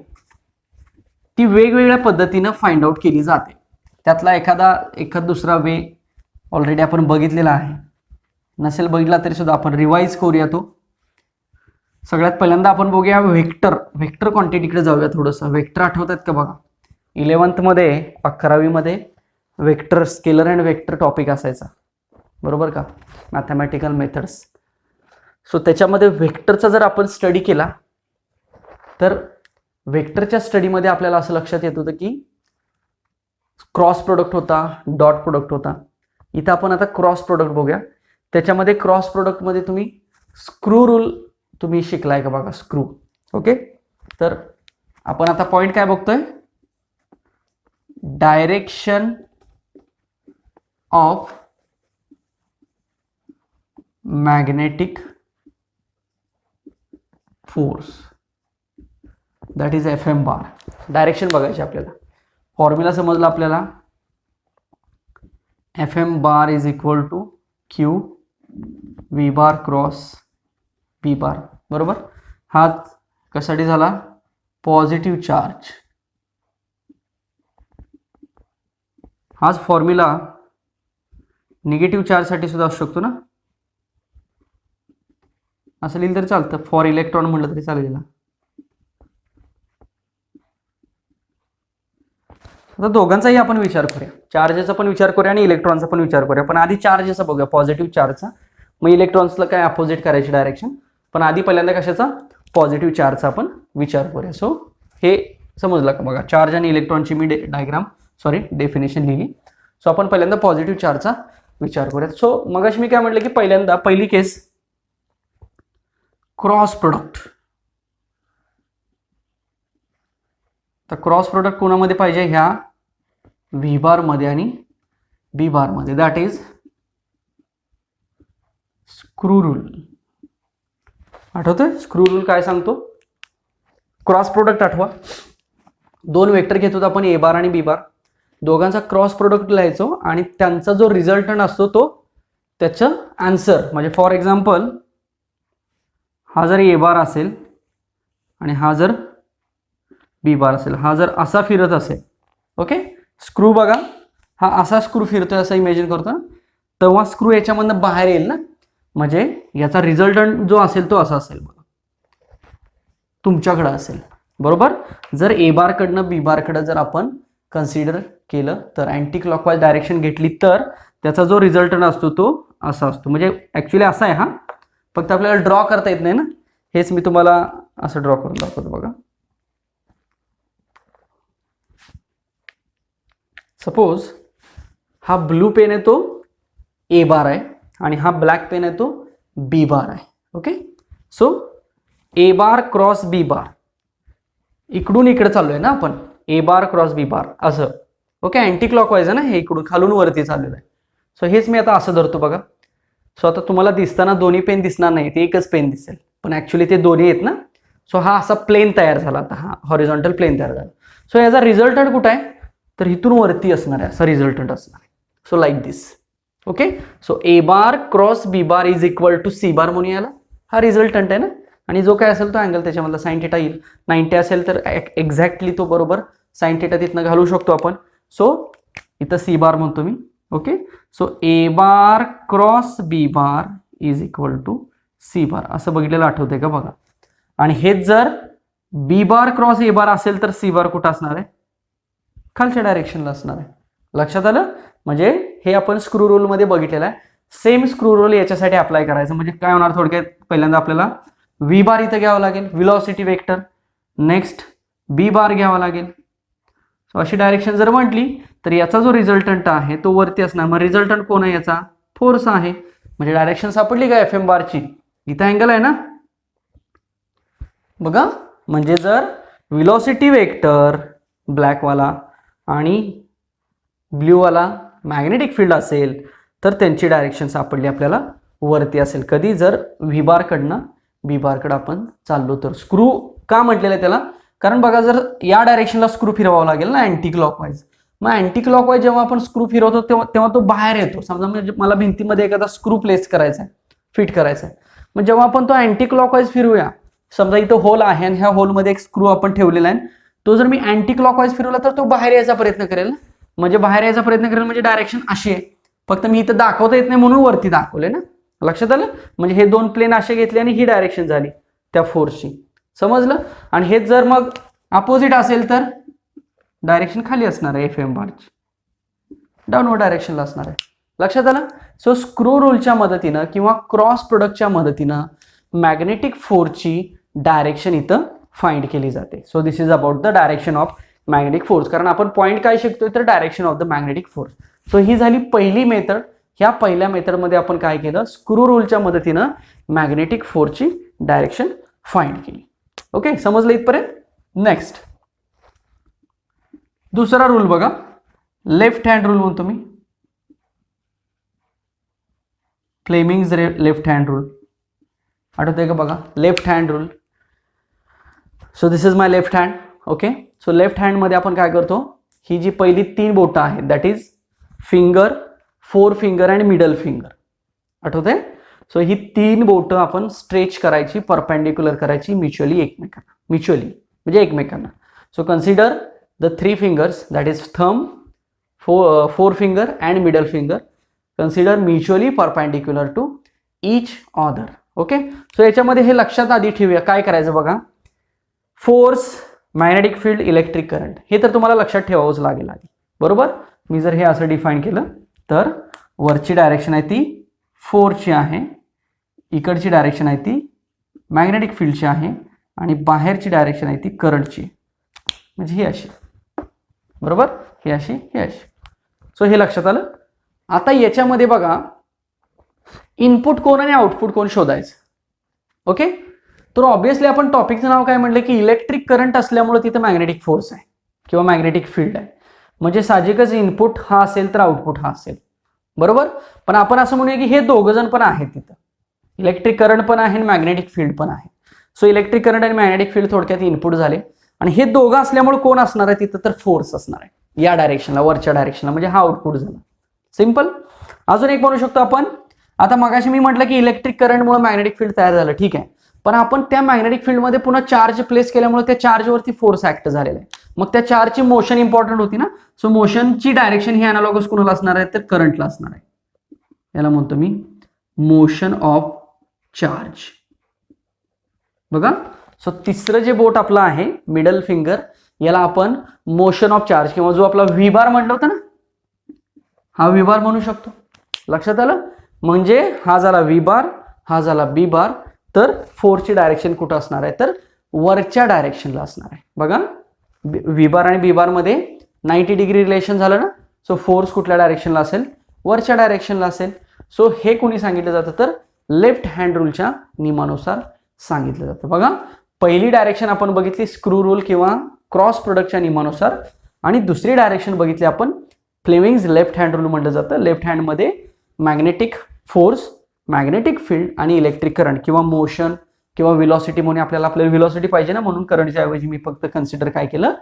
ती वेगवेगळ्या पद्धतीनं फाइंड आउट केली जाते. त्यातला एखाद दुसरा वे ऑलरेडी आपण बघितलेला आहे. नसेल बघितला तरी सुद्धा आपण रिवाइज करूया तो. सगळ्यात पहिल्यांदा आपण बघूया वेक्टर क्वांटिटीकडे जाऊया थोडंसं. वेक्टर आठवतात का बघा? 11th मध्ये 11वी मध्ये vector, scalar and vector topic असायचा, बरोबर का? Mathematical methods. सो त्याच्यामध्ये वेक्टरचा जर आपण स्टडी केला तर वेक्टरच्या स्टडीमध्ये आपल्याला असं लक्षात येत होतं की क्रॉस प्रोडक्ट होता, डॉट प्रोडक्ट होता. इथं आपण आता क्रॉस प्रोडक्ट बघूया. त्याच्यामध्ये क्रॉस प्रोडक्टमध्ये तुम्ही स्क्रू रूल तुम्ही शिकलाय का बघा, स्क्रू. ओके, तर आपण आता पॉइंट काय बघतोय? Direction of magnetic force, that is Fm bar. Direction बघायची आपल्याला. फॉर्म्युला समजला आपल्याला, Fm bar is equal to Q V bar cross P bar, बरोबर. हा कशासाठी झाला? Positive charge. हाच फॉर्म्युला निगेटिव्ह चार्जसाठी सुद्धा असू शकतो ना, असं लिहिलं तरी चालतं. फॉर इलेक्ट्रॉन म्हटलं तरी चालेल. आता दोघांचाही आपण विचार करूया, चार्जेचा पण विचार करूया आणि इलेक्ट्रॉनचा पण विचार करूया. पण आधी चार्जेचा बघूया, पॉझिटिव्ह चार्जचा. मग इलेक्ट्रॉन्सला काय अपोजिट करायची डायरेक्शन, पण आधी पहिल्यांदा कशाचा? पॉझिटिव्ह चार्जचा आपण विचार करूया. सो हे समजलं का बघा? चार्ज आणि इलेक्ट्रॉनची मी डेफिनेशन लिहिली. सो आपण पहिल्यांदा पॉझिटिव्ह चार्जचा विचार करूया. सो मगाशी मी काय म्हटलं की पहिल्यांदा पहिली केस क्रॉस प्रोडक्ट. तर क्रॉस प्रोडक्ट कोणामध्ये पाहिजे? ह्या व्ही बार मध्ये आणि बी बार मध्ये, दॅट इज स्क्रू रूल. आठवतोय स्क्रू रूल काय सांगतो? क्रॉस प्रोडक्ट आठवा. दोन वेक्टर घेत होतो आपण, ए बार आणि बी बार. दोघांचा क्रॉस प्रोडक्ट लिहायचो आणि त्यांचा जो रिझल्टंट असतो तो त्याचं आन्सर. म्हणजे फॉर एक्झाम्पल हा जर ए बार असेल आणि हा जर बी बार असेल, हा जर असा फिरत असेल, ओके, स्क्रू बघा हा असा स्क्रू फिरतोय असं इमेजिन करतो ना, तेव्हा स्क्रू याच्यामधनं बाहेर येईल ना, म्हणजे याचा रिझल्टंट जो असेल तो असा असेल बघा, तुमच्याकडे असेल. बरोबर. जर ए बार कडनं बी बार कडे जर आपण कन्सिडर केलं तर अँटी क्लॉकवाईज डायरेक्शन घेतली तर त्याचा जो रिझल्टंट असतो तो असा असतो. म्हणजे ॲक्च्युली असा आहे हा, फक्त आपल्याला ड्रॉ करता येत नाही ना, हेच मी तुम्हाला असं ड्रॉ करून दाखवतो बघा. सपोज हा ब्लू पेन आहे तो ए बार आहे आणि हा ब्लॅक पेन आहे तो बी बार आहे. Okay, so A bar cross B बार, इकडून इकडे चाललोय ना आपण, ए बार क्रॉस बी बार असं. ओके, अँटी क्लॉकवाईज आहे ना, हे इकडून खालून वरती चाललेलं आहे. सो हेच मी आता असं धरतो बघा. सो आता तुम्हाला दिसताना दोन्ही पेन दिसणार नाही, ते एकच पेन दिसेल, पण ॲक्च्युली ते दोन्ही आहेत ना. सो हा असा प्लेन तयार झाला, आता हा हॉरिझॉन्टल प्लेन तयार झाला. सो याचा रिझल्टंट कुठं आहे, तर इथून वरती असणार आहे, असा रिझल्टंट असणार आहे. So like this. Okay, so A bar cross B bar is equal to C bar म्हणून याला, हा रिझल्टंट आहे ना. आणि जो काय असेल तो अँगल त्याच्यामधला साइन थिटा येईल. 90 असेल तर एक्झॅक्टली तो बरोबर साइन थिटा तिथनं घालू शकतो आपण. सो इथं सी बार म्हणतो मी. Okay, so A bar cross B bar is equal to C bar असं बघितलेलं आठवतंय का बघा. आणि हेच जर बी बार क्रॉस ए बार असेल तर सी बार कुठं असणार आहे, खालच्या डायरेक्शनला असणार आहे. लक्षात आलं. म्हणजे हे आपण स्क्रू रोलमध्ये बघितलेलं आहे. सेम स्क्रू रोल याच्यासाठी अप्लाय करायचं. म्हणजे काय होणार, थोडक्यात पहिल्यांदा आपल्याला व्ही बार इथं घ्यावं लागेल, velocity vector. Next B bar घ्यावा लागेल. सो अशी डायरेक्शन जर म्हटली तर याचा जो रिझल्टंट आहे तो वरती असणार. मग रिझल्टंट कोण आहे, याचा फोर्स आहे. म्हणजे डायरेक्शन सापडली का एफ एम बारची, इथं अँगल आहे ना बघा. म्हणजे जर व्हेलॉसिटी वेक्टर ब्लॅकवाला आणि ब्ल्यूवाला मॅग्नेटिक फील्ड असेल तर त्यांची डायरेक्शन सापडली आपल्याला वरती असेल. कधी, जर व्ही बार कडनं बी बार कडे आपण चाललो तर. स्क्रू का म्हटलेलं आहे त्याला, कारण बघा जर या डायरेक्शनला स्क्रू फिरवावं लागेल ना अँटी क्लॉकवाईज. मग अँटी क्लॉकवाईज जेव्हा आपण स्क्रू फिरवतो तेव्हा तो बाहेर येतो. समजा म्हणजे मला भिंतीमध्ये एखादा स्क्रू प्लेस करायचा आहे, फिट करायचा आहे. मग जेव्हा आपण तो अँटी क्लॉकवाईज फिरवूया, समजा इथं होल आहे आणि ह्या होलमध्ये एक स्क्रू आपण ठेवलेला आहे, तो जर मी अँटी क्लॉकवाईज फिरवला तर तो बाहेर यायचा प्रयत्न करेल ना. म्हणजे बाहेर यायचा प्रयत्न करेल म्हणजे डायरेक्शन अशी आहे. फक्त मी इथं दाखवता येत नाही म्हणून वरती दाखवले ना. लक्षात आलं. म्हणजे हे दोन प्लेन असे घेतले आणि ही डायरेक्शन झाली त्या फोर्सची. समजलं. आणि हे जर मग अपोजिट असेल तर डायरेक्शन खाली असणार आहे, एफ एम बारची डाऊनवर्ड डायरेक्शनला असणार आहे. लक्षात आलं. सो स्क्रू रूलच्या मदतीनं किंवा क्रॉस प्रोडक्टच्या मदतीनं मॅग्नेटिक फोर्सची डायरेक्शन इथं फाइंड केली जाते. So this is about the direction of magnetic force. कारण आपण पॉईंट काय शिकतोय तर direction of the magnetic force. So ही झाली पहिली मेथड. ह्या पहिल्या मेथडमध्ये आपण काय केलं, स्क्रू रूलच्या मदतीनं मॅग्नेटिक फोर्सची डायरेक्शन फाइंड केली. ओके, समजलं इथपर्यंत. नेक्स्ट दुसरा रूल बघा, लेफ्ट हँड रूल म्हणतो मी, फ्लेमिंग्स लेफ्ट हँड रूल. आठवतंय का बघा, left hand rule. So this is my left hand. Okay, so left हँडमध्ये आपण काय करतो, ही जी पहिली 3 बोटं आहेत that is finger, 4 finger and middle finger. आठवतंय. सो ही 3 बोटं आपण स्ट्रेच करायची, परपेंडिक्युलर करायची म्युच्युअली एकमेकांना. So consider the 3 fingers that is thumb, 4 finger and middle finger. Consider mutually perpendicular to each other. Okay, so याच्यामध्ये हे लक्षात आधी ठेवूया. काय करायचं बघा, force, magnetic field, electric current, हे तर तुम्हाला लक्षात ठेवावंच लागेल आधी. बरोबर. मी जर हे असं डिफाईन केलं तर वरची डायरेक्शन आहे ती फोर्सची आहे, इकडची डायरेक्शन आहे ती मॅग्नेटिक फील्डची आहे आणि बाहेरची डायरेक्शन आहे ती करंटची. म्हणजे ही अशी. बरोबर, ही अशी, ही अशी. सो हे लक्षात आलं. आता याच्यामध्ये बघा, इनपुट कोण आणि आउटपुट कोण शोधायचं. ओके, तर ऑब्विसली आपण टॉपिकचं नाव काय म्हटलं की इलेक्ट्रिक करंट असल्यामुळे तिथे मॅग्नेटिक फोर्स आहे किंवा मॅग्नेटिक फील्ड आहे. म्हणजे साहजिकच इनपुट हा असेल तर आउटपुट हा असेल. बरोबर. पण आपण असं म्हणूया की हे दोघं जण पण आहेत तिथं, इलेक्ट्रिक करंट पण आहे आणि मॅग्नेटिक फील्ड पण आहे. सो इलेक्ट्रिक करंट आणि मॅग्नेटिक फील्ड थोडक्यात इनपुट झाले आणि हे दोघं असल्यामुळे कोण असणार आहे तिथं, तर फोर्स असणार आहे या डायरेक्शनला, वरच्या डायरेक्शनला. म्हणजे हा आउटपुट झाला. सिंपल. अजून एक म्हणू शकतो आपण, आता मगाशी मी म्हटलं की इलेक्ट्रिक करंटमुळे मॅग्नेटिक फील्ड तयार झालं, ठीक आहे. पण आपण त्या मॅग्नेटिक फील्डमध्ये पुन्हा चार्ज प्लेस केल्यामुळे त्या चार्जवरती फोर्स ऍक्ट झालेला आहे. मग त्या चार्जची मोशन इम्पॉर्टंट होती ना. सो मोशनची डायरेक्शन ही अनालॉगस कोणाला असणार आहे, तर करंटला असणार आहे. याला म्हणतो मी मोशन ऑफ चार्ज. बघा, सो तिसरं जे बोट आपलं आहे मिडल फिंगर, याला आपण मोशन ऑफ चार्ज किंवा जो आपला व्ही बार म्हटलं होतं ना, हा व्ही बार म्हणू शकतो. लक्षात आलं? म्हणजे हा झाला व्ही बार, हा झाला बी बार. तर फोर्सची डायरेक्शन कुठं असणार आहे, तर वरच्या डायरेक्शनला असणार आहे. बघा व्ही बार आणि बी बार मध्ये 90 डिग्री रिलेशन झालं ना. सो फोर्स कुठल्या डायरेक्शनला असेल, वरच्या डायरेक्शनला असेल. सो हे कोणी सांगितलं जातं, तर लेफ्ट हँड रूलच्या नियमानुसार सांगितलं जातं. बघा पहिली डायरेक्शन आपण बघितली स्क्रू रूल किंवा क्रॉस प्रोडक्टच्या नियमानुसार, आणि दुसरी डायरेक्शन बघितली आपण फ्लेमिंग्स लेफ्ट हँड रूल म्हटलं जातं. लेफ्ट हँडमध्ये मॅग्नेटिक फोर्स, मॅग्नेटिक फील्ड आणि इलेक्ट्रिक करंट किंवा मोशन किंवा व्हेलॉसिटी म्हणून आपल्याला व्हेलॉसिटी पाहिजे ना, म्हणून करंटच्या ऐवजी मी फक्त कन्सिडर काय केलं,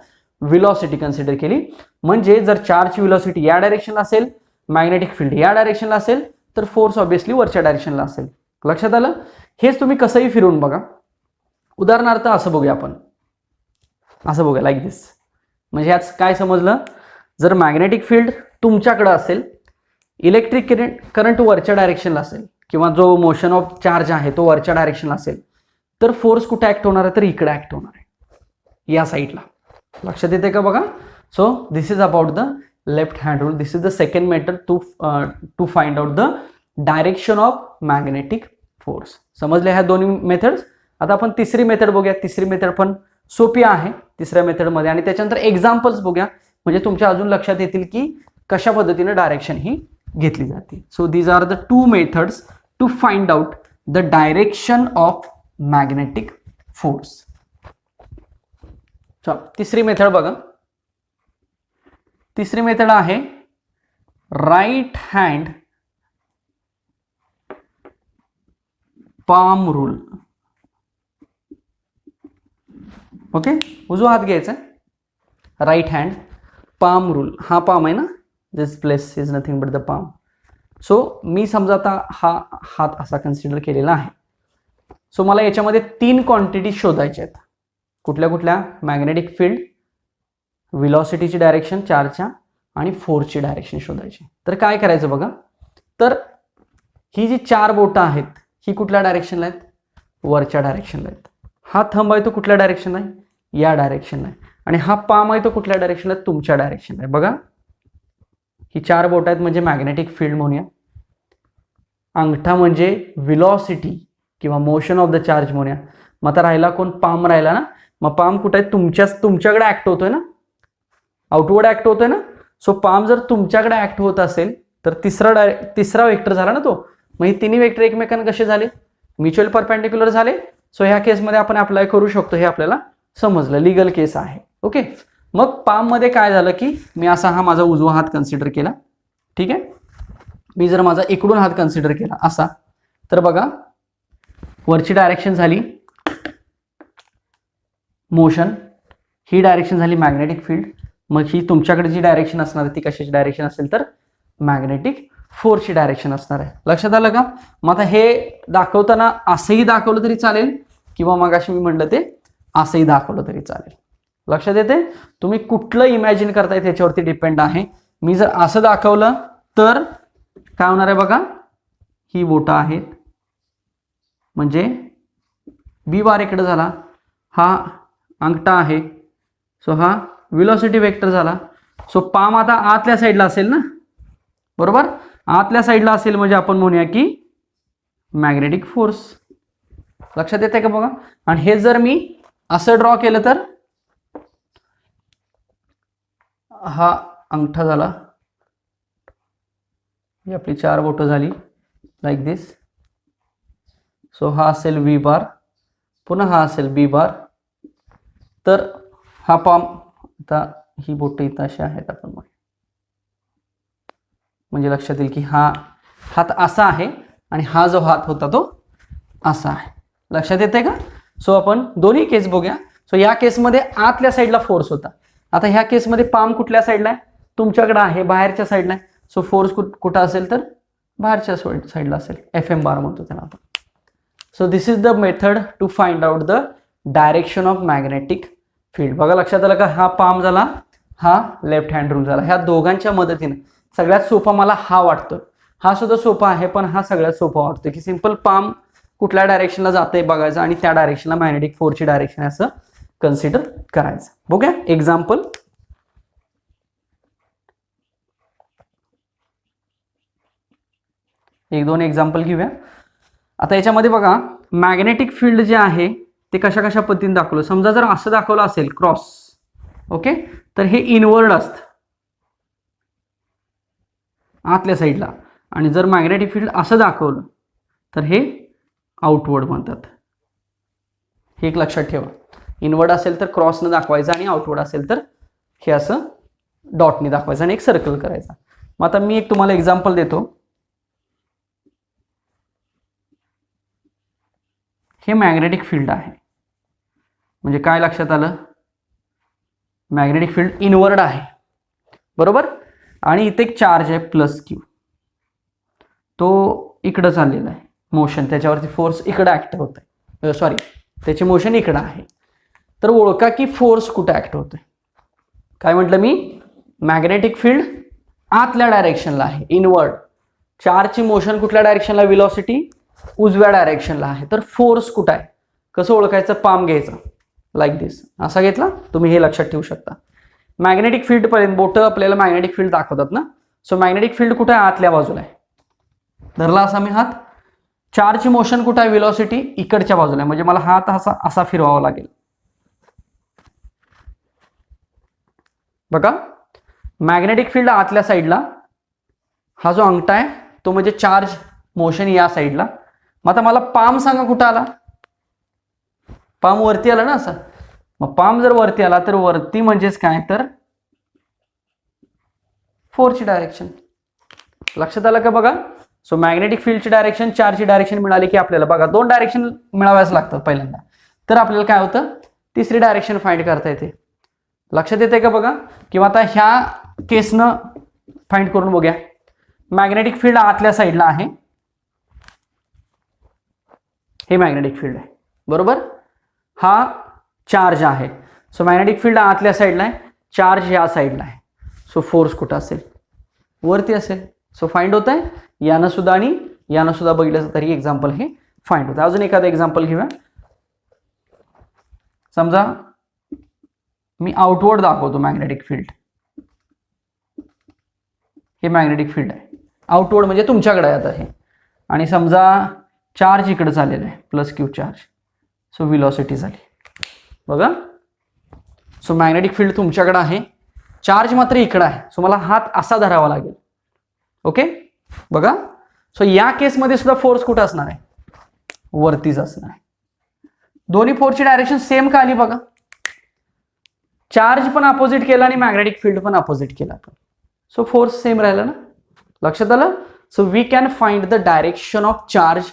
व्हेलॉसिटी कन्सिडर केली. म्हणजे जर चार्जची व्हेलॉसिटी या डायरेक्शनला असेल, मॅग्नेटिक फील्ड या डायरेक्शनला असेल, तर फोर्स ऑब्विसली वरच्या डायरेक्शनला असेल. लक्षात आलं? हेच तुम्ही कसंही फिरवून बघा. उदाहरणार्थ असं बघूया आपण, असं बघूया लाईक दिस. म्हणजे याच काय समजलं, जर मॅग्नेटिक फील्ड तुमच्याकडे असेल, इलेक्ट्रिक करंट वरच्या डायरेक्शनला असेल किंवा जो मोशन ऑफ चार्ज आहे तो वरच्या डायरेक्शनला असेल, तर फोर्स कुठे ऍक्ट होणार आहे, तर इकडे ऍक्ट होणार आहे, या साईडला. लक्षात येते का? बघा. So this is about the left hand rule. This is the second method to find out the direction of magnetic force. समजले ह्या दोन्ही मेथड्स. आता आपण तिसरी मेथड बघूया. तिसरी मेथड पण सोपी आहे तिसऱ्या मेथडमध्ये, आणि त्याच्यानंतर एक्झाम्पल्स बघूया, म्हणजे तुमच्या अजून लक्षात येतील की कशा पद्धतीने डायरेक्शन ही घेतली जाते. So these are the two methods to find out the direction of magnetic force. चला तिसरी मेथड बघा. तिसरी मेथड आहे right hand palm rule. Okay, उजवा हात घ्यायचा, राईट हँड पाम रूल. हा पाम आहे ना, this place is nothing but the palm. So मी समजा आता हा हात असा कन्सिडर केलेला आहे. सो मला याच्यामध्ये 3 क्वांटिटी शोधायच्या आहेत. कुठल्या कुठल्या? मॅग्नेटिक फील्ड, व्हेलॉसिटीची डायरेक्शन चार्जच्या, आणि फोर्सची डायरेक्शन शोधायची. तर काय करायचं बघा, तर ही जी 4 बोटं आहेत ही कुठल्या डायरेक्शनला आहेत, वरच्या डायरेक्शनला आहेत. हा थंब आहे तो कुठल्या डायरेक्शनला आहे, या डायरेक्शनला आहे. आणि हा पाम आहे तो कुठल्या डायरेक्शनला आहे, तुमच्या डायरेक्शनला आहे. बघा ही 4 बोट आहेत म्हणजे मॅग्नेटिक फील्ड म्हणूया. अंगठा म्हणजे व्हेलॉसिटी किंवा मोशन ऑफ द चार्ज म्हणूया. मग आता राहिला कोण, पाम राहिला ना. मग पाम कुठे आहे, तुमच्याकडे ऍक्ट होतोय ना, आउटवर्ड ऍक्ट होतोय ना. सो पाम जर तुमच्याकडे ऍक्ट होत असेल तर तिसरा वेक्टर झाला ना तो. मग ही तिन्ही वेक्टर एकमेकांना कसे झाले, म्युच्युअल परपेंडिक्युलर झाले. सो ह्या केसमध्ये आपण अप्लाय करू शकतो, हे आपल्याला समजलं, लीगल केस आहे. ओके. मग पाम मध्ये काय झालं की मी असा हा माझा उजवा हात कन्सिडर केला. ठीक आहे, मी जर माझा इकडून हात कन्सिडर केला असा, तर बघा वरची डायरेक्शन झाली मोशन, ही डायरेक्शन झाली मॅग्नेटिक फील्ड. मग ही तुमच्याकडे जी डायरेक्शन असणार आहे ती कशाची डायरेक्शन असेल, तर मॅग्नेटिक फोर्सची डायरेक्शन असणार आहे. लक्षात आलं का? मग आता हे दाखवताना असंही दाखवलं तरी चालेल किंवा मग अशी मी म्हटलं ते असंही दाखवलं तरी चालेल. लक्षात येते? तुम्ही कुठलं इमॅजिन करताय त्याच्यावरती डिपेंड आहे. मी जर असं दाखवलं तर काय होणार आहे बघा, ही बोटं आहेत म्हणजे बी बार इकडे झाला, हा अंगठा आहे, सो हा व्हेलॉसिटी वेक्टर झाला. सो पाम आता आतल्या साईडला असेल ना, बरोबर, आतल्या साईडला असेल म्हणजे आपण म्हणूया की मॅग्नेटिक फोर्स. लक्षात येते का बघा? आणि हे जर मी असं ड्रॉ केलं तर हा अंगठा झाला, ही आपली 4 बोटं झाली लाईक दिस. सो हा असेल व्ही बार, पुन्हा हा असेल बी बार. तर हा पाम, आता ही बोटं इथं अशी आहेत आपण म्हणजे लक्षात येईल की हा हात असा आहे आणि हा जो हात होता तो असा आहे. लक्षात येते का? सो आपण दोन्ही केस बघूया. सो या केसमध्ये आतल्या साईडला फोर्स होता. आता ह्या केसमध्ये पाम कुठल्या साईडला आहे, तुमच्याकडे आहे, बाहेरच्या साईडला आहे. सो फोर्स कुठं असेल तर बाहेरच्या साईडला असेल, FM बार म्हणतो त्याला आपण. So this is the method to find out the direction of magnetic field. बघा लक्षात आलं का? हा पाम झाला, हा लेफ्ट हँड रूल झाला. ह्या दोघांच्या मदतीने सगळ्यात सोपा मला हा वाटतो. हा सुद्धा सोपा आहे पण हा सगळ्यात सोपा वाटतो की सिंपल पाम कुठल्या डायरेक्शनला जाते बघायचं आणि त्या डायरेक्शनला मॅग्नेटिक फोर्सची डायरेक्शन असं कन्सिडर करायचं. बघूया एक्झाम्पल. एक दोन एक्झाम्पल घेऊया. आता याच्यामध्ये बघा मॅग्नेटिक फील्ड जे आहे ते कशा कशा पद्धतीने दाखवलं. समजा जर असं दाखवलं असेल क्रॉस, ओके, तर हे इनवर्ड असतं आतल्या साईडला, आणि जर मॅग्नेटिक फील्ड असं दाखवलं तर हे आउटवर्ड म्हणतात. हे एक लक्षात ठेवा. इनवर्ड असेल तर क्रॉसनं दाखवायचं आणि आउटवर्ड असेल तर हे असं डॉटने दाखवायचं आणि एक सर्कल करायचा. मग आता मी एक तुम्हाला एक्झाम्पल देतो. हे मॅग्नेटिक फील्ड आहे, म्हणजे काय लक्षात आलं, मॅग्नेटिक फील्ड इनवर्ड आहे बरोबर, आणि इथे एक चार्ज आहे प्लस क्यू, तो इकडं चाललेला आहे मोशन, त्याच्यावरती फोर्स इकडं ऍक्ट होत आहे, सॉरी त्याची मोशन इकडं आहे. तर ओळखा की फोर्स कुठं ऍक्ट होतोय. काय म्हटलं मी, मॅग्नेटिक फील्ड आतल्या डायरेक्शनला आहे इनवर्ड, चार्जची मोशन कुठल्या डायरेक्शनला, व्हेलॉसिटी उजव्या डायरेक्शनला आहे. तर फोर्स कुठं आहे कसं ओळखायचं, पाम घ्यायचा लाईक दिस, असा घेतला, तुम्ही हे लक्षात ठेवू शकता. मॅग्नेटिक फील्ड पर्यंत बोटं आपल्याला मॅग्नेटिक फील्ड दाखवतात ना, सो मॅग्नेटिक फील्ड कुठे आहे, आतल्या बाजूला आहे. धरला असा मी हात. चार्जची मोशन कुठे आहे, व्हेलॉसिटी इकडच्या बाजूला आहे, म्हणजे मला हात असा फिरवावा लागेल. बघा मॅग्नेटिक फील्ड आतल्या साईडला, हा जो अंगठा आहे तो म्हणजे चार्ज मोशन या साईडला. मग आता मला पाम सांगा कुठं आला, पाम वरती आला ना असं. मग पाम जर वरती आला तर वरती म्हणजेच काय, तर फोर्सची डायरेक्शन. लक्षात आलं का बघा. सो मॅग्नेटिक फील्डची डायरेक्शन, चार्जची डायरेक्शन मिळाली की आपल्याला बघा दोन डायरेक्शन मिळाव्याच लागतात पहिल्यांदा, तर आपल्याला काय होतं, तिसरी डायरेक्शन फाइंड करता येते. लक्षात येते का बघा. किंवा आता ह्या केसनं फाइंड करून बघूया. मॅग्नेटिक फील्ड आतल्या साईडला आहे, हे मॅग्नेटिक फील्ड आहे बरोबर, हा चार्ज आहे. सो मॅग्नेटिक फील्ड आतल्या साईडला आहे, चार्ज या साईडला आहे. सो फोर्स कुठं असेल, वरती असेल. सो फाइंड होत आहे यानं सुद्धा आणि यानं सुद्धा बघितलं तरी एक्झाम्पल हे फाइंड होतं. अजून एखादं एक्झाम्पल घेऊया. समजा मी आउटवर्ड दाखवतो मॅग्नेटिक फील्ड, हे मॅग्नेटिक फील्ड आहे आउटवर्ड, म्हणजे तुमच्याकडे आहे आता हे, आणि समजा चार्ज इकडे चाललेला आहे plus Q charge, so velocity झाली बघा. सो मॅग्नेटिक फील्ड तुमच्याकडे आहे, चार्ज मात्र इकडे आहे, सो मला हात असा धरावा लागेल. ओके बघा. सो या केसमध्ये सुद्धा फोर्स कुठं असणार आहे, वरतीच असणार आहे. दोन्ही फोर्सची डायरेक्शन सेम का आली बघा, चार्ज पण अपोजिट केला आणि मॅग्नेटिक फील्ड पण अपोजिट केला आपण, सो फोर्स सेम राहिला ना. लक्षात आलं. So we can find the direction of charge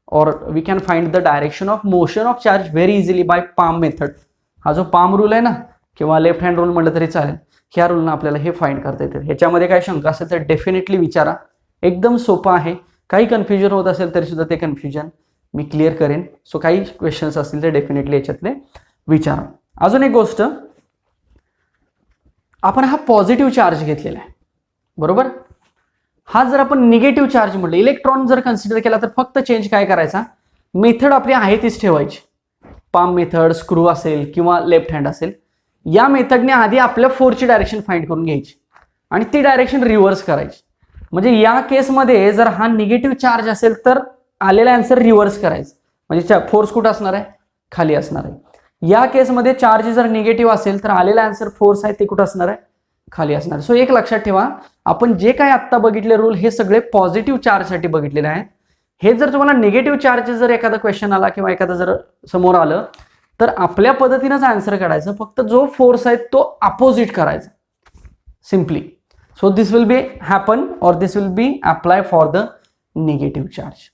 or we can find the direction of motion of charge very easily by palm method. हा जो palm रूल आहे ना, किंवा लेफ्ट हँड रूल म्हटलं तरी चालेल, ह्या रूलनं आपल्याला हे फाइंड करता येते. ह्याच्यामध्ये काय शंका असेल तर डेफिनेटली विचारा, एकदम सोपं आहे. काही कन्फ्युजन होत असेल तरी सुद्धा ते कन्फ्युजन मी क्लिअर करेन. सो काही क्वेश्चन्स असतील तर डेफिनेटली याच्यातले विचारा. अजून एक गोष्ट, आपण हा पॉझिटिव्ह चार्ज घेतलेला आहे बरोबर. हा जर आपण निगेटिव्ह चार्ज म्हटलं, इलेक्ट्रॉन जर कन्सिडर केला तर फक्त चेंज काय करायचा, मेथड आपली आहे तीच ठेवायची. पाम मेथड, स्क्रू असेल किंवा लेफ्ट हँड असेल, या मेथडने आधी आपल्या फोर्सची डायरेक्शन फाइंड करून घ्यायची आणि ती डायरेक्शन रिव्हर्स करायची. म्हणजे या केसमध्ये जर हा निगेटिव्ह चार्ज असेल तर आलेला आन्सर रिव्हर्स करायचं, म्हणजे फोर्स कुठं असणार आहे, खाली असणार आहे. या केसमध्ये चार्ज जर निगेटिव्ह असेल तर आलेला आन्सर फोर्स आहे ते कुठं असणार आहे, खाली असणार. सो एक लक्षात ठेवा, आपण जे काय आत्ता बघितले रूल हे सगळे पॉझिटिव्ह चार्ज साठी बघितलेले आहेत. हे जर तुम्हाला निगेटिव्ह चार्ज जर एखादा क्वेश्चन आला किंवा एखादा जर समोर आलं तर आपल्या पद्धतीनेच आन्सर काढायचं, फक्त जो फोर्स आहे तो अपोजिट करायचा simply. So this will be happen और this will be apply for the negative charge.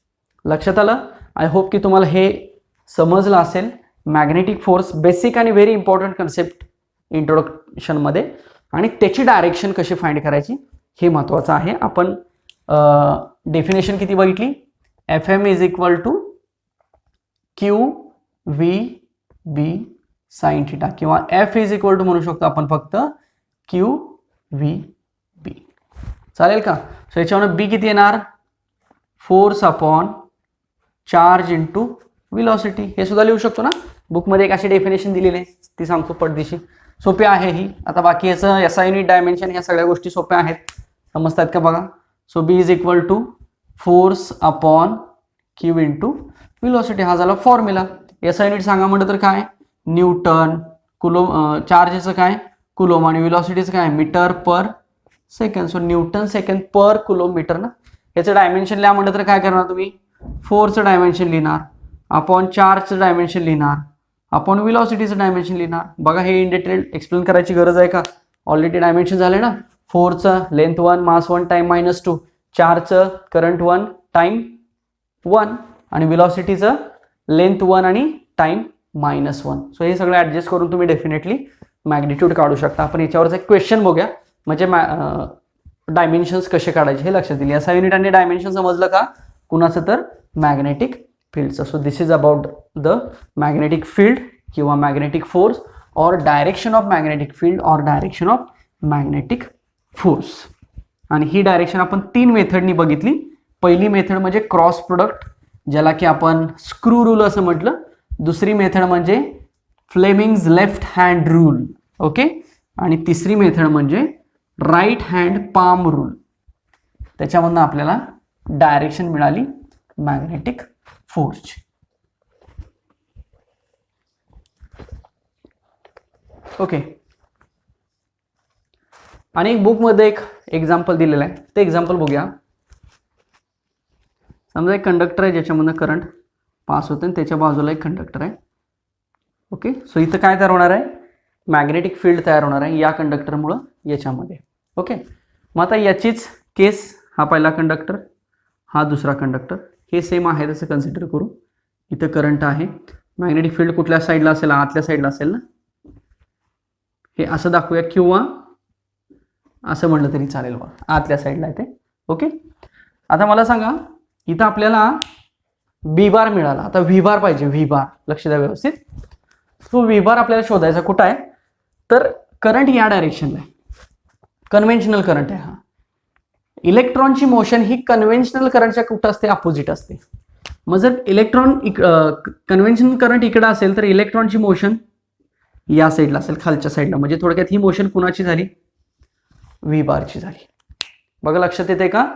लक्षात आलं. आय होप की तुम्हाला हे समजलं असेल. मॅग्नेटिक फोर्स बेसिक आणि व्हेरी इम्पॉर्टंट कन्सेप्ट इंट्रोडक्शन मध्ये, आणि त्याची डायरेक्शन कशी फाइंड करायची हे महत्त्वाचं आहे. आपण डेफिनेशन किती बघितली, FM is equal to QVB sine theta, किंवा F इज इक्वल टू म्हणू शकतो आपण फक्त QVB. चालेल का. सो याच्यावर बी किती येणार, force upon charge into velocity. हे सुद्धा लिहू शकतो ना, बुकमध्ये एक अशी डेफिनेशन दिलेली आहे, ती सांगतो पटदिशी. सोपी आहे ही. आता बाकी याचं एसआय युनिट, डायमेन्शन, ह्या सगळ्या गोष्टी सोप्या आहेत, समजतात का बघा. So B is equal to force upon Q into velocity. हा झाला फॉर्म्युला. एसआय युनिट सांगा म्हटलं तर काय, न्यूटन. कुलोम, चार्जचं काय कुलोम, आणि विलॉसिटीचं काय metre per second. So Newton second पर किलोमीटर ना. याचं डायमेन्शन लिहा म्हटलं तर काय करणार तुम्ही, फोर्सचं डायमेन्शन लिहिणार, अपॉन चार्जचं डायमेन्शन लिहिणार, अपॉन विलॉसिटीचं डायमेन्शन लिहिणार. बघा हे इन डिटेल एक्सप्लेन करायची गरज आहे का, ऑलरेडी डायमेन्शन झाले ना. फोर्सचं length 1, mass 1, time -2. चार्जचं current 1, time 1, आणि विलॉसिटीचं लेंथ 1 आणि टाइम -1. सो हे सगळं ऍडजस्ट करून तुम्ही डेफिनेटली मॅग्निट्यूड काढू शकता. आपण याच्यावरच एक क्वेश्चन बघूया, म्हणजे डायमेन्शन्स कसे काढायचे हे लक्षात येईल. एसआय युनिट आणि डायमेन्शन समजलं का कुणाचं, तर मॅग्नेटिक फील्डचं. So this is about the magnetic field किंवा मॅग्नेटिक फोर्स और डायरेक्शन ऑफ मॅग्नेटिक फील्ड और डायरेक्शन ऑफ मॅग्नेटिक फोर्स. आणि ही डायरेक्शन आपण 3 मेथडनी बघितली. पहिली मेथड म्हणजे क्रॉस प्रोडक्ट, ज्याला की आपण स्क्रू रूल असं म्हटलं. दुसरी मेथड म्हणजे Fleming's left hand rule. Okay. आणि तिसरी मेथड म्हणजे राईट हँड पाम रूल. त्याच्यामधनं आपल्याला डायरेक्शन मिळाली मॅग्नेटिक फोर्सची. ओके. आणि एक बुकमध्ये एक एक्झाम्पल दिलेलं आहे, ते एक्झाम्पल बघूया. समजा एक कंडक्टर आहे ज्याच्यामधनं करंट पास होते आणि त्याच्या बाजूला एक कंडक्टर आहे. ओके. सो इथं काय तयार होणार आहे, मॅग्नेटिक फील्ड तयार होणार आहे या कंडक्टरमुळं याच्यामध्ये. ओके. मग आता याचीच केस, हा पहिला कंडक्टर, हा दुसरा कंडक्टर, हे सेम आहे तसं कन्सिडर करू. इथं करंट आहे, मॅग्नेटिक फील्ड कुठल्या साईडला असेल, आतल्या साईडला असेल ना. हे असं दाखवूया किंवा असं म्हणलं तरी चालेल बघा, आतल्या साईडला आहे ते. ओके. आता मला सांगा, इथं आपल्याला बी बार मिळाला. आता व्ही बार पाहिजे, व्ही बार, लक्ष द्या व्यवस्थित. तो व्ही बार आपल्याला शोधायचा कुठं आहे, तर करंट या डायरेक्शनला आहे, कन्व्हेन्शनल करंट आहे हा. इलेक्ट्रॉनची मोशन ही कन्व्हेन्शनल करंटच्या कुठं असते, अपोजिट असते. मग जर इलेक्ट्रॉन कन्व्हेन्शनल करंट इकडे असेल तर इलेक्ट्रॉनची मोशन या साईडला असेल, खालच्या साईडला. म्हणजे थोडक्यात ही मोशन कुणाची झाली, व्ही बारची झाली. बघा लक्षात येते का.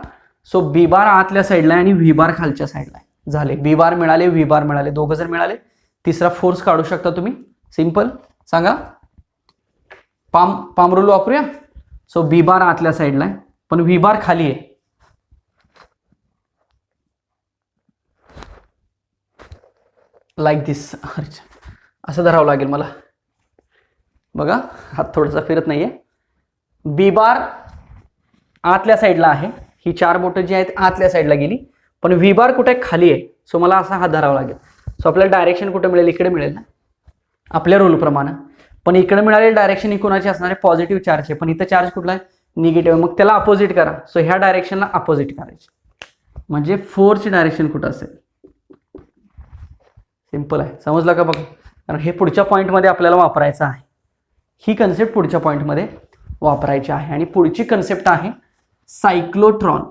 सो बी बार आतल्या साईडला आहे आणि व्ही बार खालच्या साईडला आहे. झाले, बी बार मिळाले, व्ही बार मिळाले, दोघं जर मिळाले. तिसरा फोर्स काढू शकता तुम्ही, सिंपल. सांगा, पाम रूल वापरूया. सो बी बार आतल्या साईडला आहे पण व्ही बार खाली आहे. लाईक दिस. असं धरावं लागेल मला. बघा हात थोडासा फिरत नाहीये. बी बार आतल्या साईडला आहे, ही 4 बोटं जी आहेत आतल्या साईडला गेली, पण व्ही बार कुठे खाली आहे. सो मला असा हात धरावा लागेल. सो आपल्याला डायरेक्शन कुठे मिळेल, इकडे मिळेल ना आपल्या रूलप्रमाणे. पण इकडे मिळालेली डायरेक्शन ही कोणाची असणार आहे, पॉझिटिव्ह चार्ज आहे. पण इथं चार्ज कुठला आहे, निगेटिव्ह. मग त्याला अपोजिट करा. सो ह्या डायरेक्शनला अपोजिट करायची, म्हणजे फोर्सची डायरेक्शन कुठं असेल. सिंपल आहे, समजलं का बघा. कारण हे पुढच्या पॉईंटमध्ये आपल्याला वापरायचं आहे. ही कन्सेप्ट पुढच्या पॉईंटमध्ये वापरायची आहे. आणि पुढची कन्सेप्ट आहे सायक्लोट्रॉन,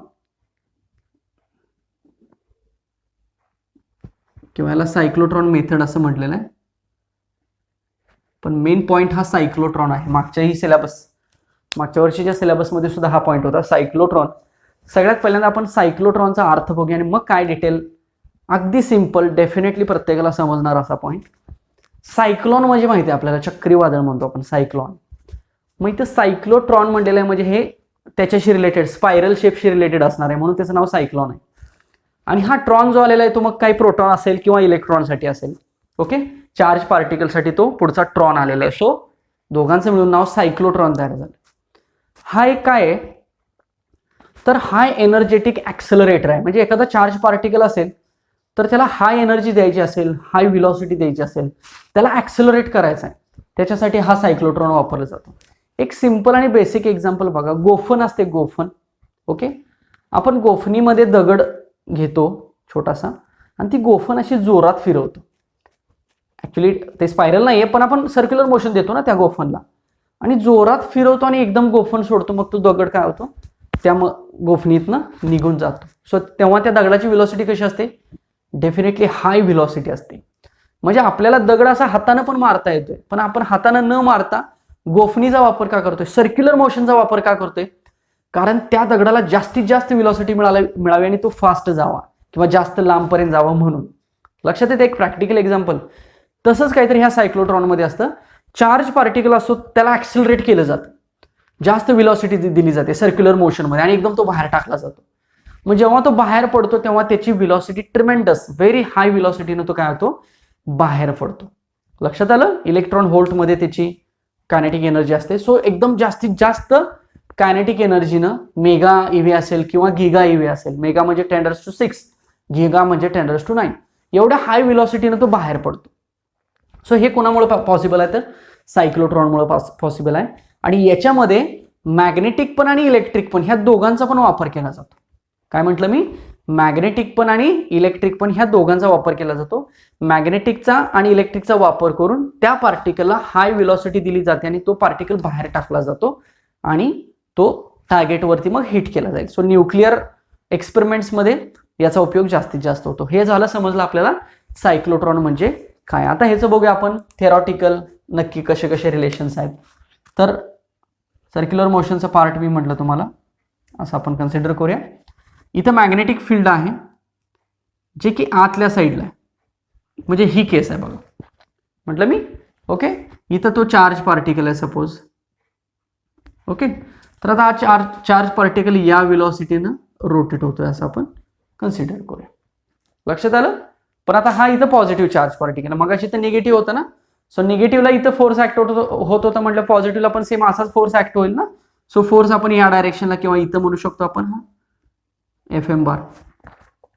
किंवा याला सायक्लोट्रॉन मेथड असं म्हटलेलं आहे. पण मेन पॉईंट हा सायक्लोट्रॉन आहे. मागच्या वर्षीच्या सिलेबसमध्ये सुद्धा हा पॉईंट होता, सायक्लोट्रॉन. सगळ्यात पहिल्यांदा आपण सायक्लोट्रॉनचा अर्थ बघूया आणि मग काय डिटेल. अगदी सिंपल, डेफिनेटली प्रत्येकाला समजणार असा पॉईंट. सायक्लोन म्हणजे माहिती आहे आपल्याला, चक्रीवादळ म्हणतो आपण सायक्लोन. मग इथं सायक्लोट्रॉन म्हणलेलं आहे, म्हणजे हे त्याच्याशी रिलेटेड, स्पायरल शेपशी रिलेटेड असणार आहे, म्हणून त्याचं नाव सायक्लोन आहे. आणि हा ट्रॉन जो आलेला आहे तो मग काही प्रोटॉन असेल किंवा इलेक्ट्रॉनसाठी असेल. ओके. चार्ज पार्टिकलसाठी तो पुढचा ट्रॉन आलेला आहे. सो दोघांचं मिळून नाव सायक्लोट्रॉन तयार झालं. हा एक काय आहे, तर हाय एनर्जेटिक ॲक्सेलरेटर आहे. म्हणजे एखादा चार्ज पार्टिकल असेल तर त्याला हाय एनर्जी द्यायची असेल, हाय व्हिलॉसिटी द्यायची असेल, त्याला ॲक्सेलरेट करायचं आहे, त्याच्यासाठी हा सायक्लोट्रॉन वापरला जातो. एक सिंपल आणि बेसिक एक्झाम्पल बघा, गोफन असते, गोफन. ओके. आपण गोफणीमध्ये दगड घेतो छोटासा आणि ती गोफन अशी जोरात फिरवतो. ऍक्च्युली ते स्पायरल नाहीये, पण आपण सर्क्युलर मोशन देतो ना त्या गोफनला, आणि जोरात फिरवतो आणि एकदम गोफन सोडतो. मग तो दगड काय होतो, त्या गोफणीतनं निघून जातो. सो तेव्हा त्या दगडाची व्हेलॉसिटी कशी असते, डेफिनेटली हाय व्हेलॉसिटी असते. म्हणजे आपल्याला दगड असा हातानं पण मारता येतोय, पण आपण हातानं न मारता गोफणीचा वापर का करतोय, सर्क्युलर मोशनचा वापर का करतोय, कारण त्या दगडाला जास्तीत जास्त व्हेलॉसिटी मिळावी आणि तो फास्ट जावा किंवा जास्त लांबपर्यंत जावा म्हणून. लक्षात येते एक प्रॅक्टिकल एक्झाम्पल. तसंच काहीतरी ह्या सायक्लोट्रॉनमध्ये असतं. चार्ज पार्टिकल असतो त्याला ऍक्सिलरेट केलं जातं, जास्त व्हेलॉसिटी दिली जाते सर्क्युलर मोशनमध्ये आणि एकदम तो बाहेर टाकला जातो. मग जेव्हा तो बाहेर पडतो तेव्हा त्याची व्हेलॉसिटी ट्रिमेंडस व्हेरी हाय व्हेलॉसिटीनं तो काय होतो, बाहेर पडतो. लक्षात आलं. इलेक्ट्रॉन व्होल्टमध्ये त्याची कायनेटिक एनर्जी असते. सो एकदम जास्तीत जास्त कायनेटिक एनर्जीनं मेगा ईव्ही असेल किंवा गिगा ईव्ही असेल, मेगा म्हणजे 10⁶, गिगा म्हणजे 10⁹, एवढ्या हाय व्हेलॉसिटीनं तो बाहेर पडतो. सो हे कोणामुळे पॉसिबल आहे तर सायक्लोट्रॉनमुळे पॉसिबल आहे. आणि याच्यामध्ये मॅग्नेटिक पण आणि इलेक्ट्रिक पण ह्या दोघांचा पण वापर केला जातो. काय म्हटलं मी, मॅग्नेटिक पण आणि इलेक्ट्रिक पण ह्या दोघांचा वापर केला जातो. मॅग्नेटिकचा आणि इलेक्ट्रिकचा वापर करून त्या पार्टिकलला हाय व्हेलॉसिटी दिली जाते आणि तो पार्टिकल बाहेर टाकला जातो आणि तो टार्गेटवरती मग हिट केला जाईल. सो न्यूक्लिअर एक्सपेरिमेंट्समध्ये याचा उपयोग जास्तीत जास्त होतो. हे झालं समजलं आपल्याला सायक्लोट्रॉन म्हणजे काय. आता ह्याचं बघूया आपण थेरॉटिकल नक्की कसे कसे रिलेशन्स आहेत. तर सर्क्युलर मोशनचं पार्ट मी म्हटलं तुम्हाला, असं आपण कन्सिडर करूया. इथं मॅग्नेटिक फील्ड आहे जे की आतल्या साईडला आहे, म्हणजे ही केस आहे बघा, म्हटलं मी. ओके, इथं तो चार्ज पार्टिकल आहे सपोज. ओके, तर आता हा चार्ज पार्टिकल या व्हेलॉसिटीनं रोटेट होतोय असं आपण कन्सिडर करूया. लक्षात आलं. पण आता हा इथं पॉझिटिव्ह चार्ज पार्टिकल, मगाशी तर निगेटिव्ह होतं ना. सो निगेटिव्हला इथं फोर्स ऍक्ट होत होता म्हटलं, पॉझिटिव्हला पण सेम असाच फोर्स ऍक्ट होईल ना. सो फोर्स आपण या डायरेक्शनला किंवा इथं म्हणू शकतो आपण हा FM बार.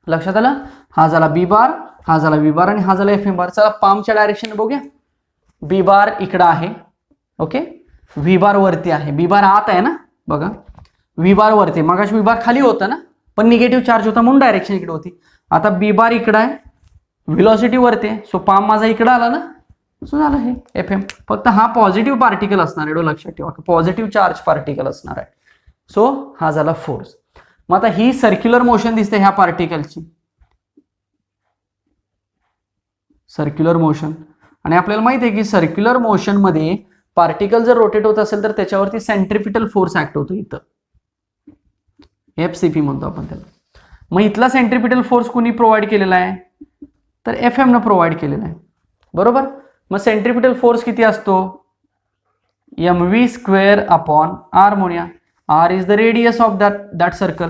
लक्षात आलं. हा झाला B बार, हा झाला V बार आणि हा झाला FM बार. चला पामच्या डायरेक्शन बघूया. B बार इकडं आहे. ओके, V बार वरती आहे. B बार आत आहे ना बघा, V बार वरती. मगाशी V बार खाली होता ना, पण निगेटिव्ह चार्ज होता म्हणून डायरेक्शन इकडे होती. आता B बार इकडं आहे, व्हेलॉसिटी वरती आहे. सो पाम माझा इकडं आला ना, सो झालं हे FM. फक्त हा पॉझिटिव्ह पार्टिकल असणार आहे, लक्षात ठेवा, पॉझिटिव्ह चार्ज पार्टिकल असणार आहे. सो हा झाला फोर्स. मग आता ही सर्क्युलर मोशन दिसते ह्या पार्टिकलची, सर्क्युलर मोशन. आणि आपल्याला माहिती आहे की सर्क्युलर मोशन मध्ये पार्टिकल जर रोटेट होत असेल तर त्याच्यावरती सेंट्रिपिटल फोर्स ऍक्ट होतो, इथं FCP म्हणतो आपण त्याला. मग इथला सेंट्रिपिटल फोर्स कोणी प्रोव्हाइड केलेला आहे तर FM न प्रोव्हाइड केलेला आहे, बरोबर. मग सेंट्रिपिटल फोर्स किती असतो, mv² अपॉन r म्हणूया. r is the radius of that circle.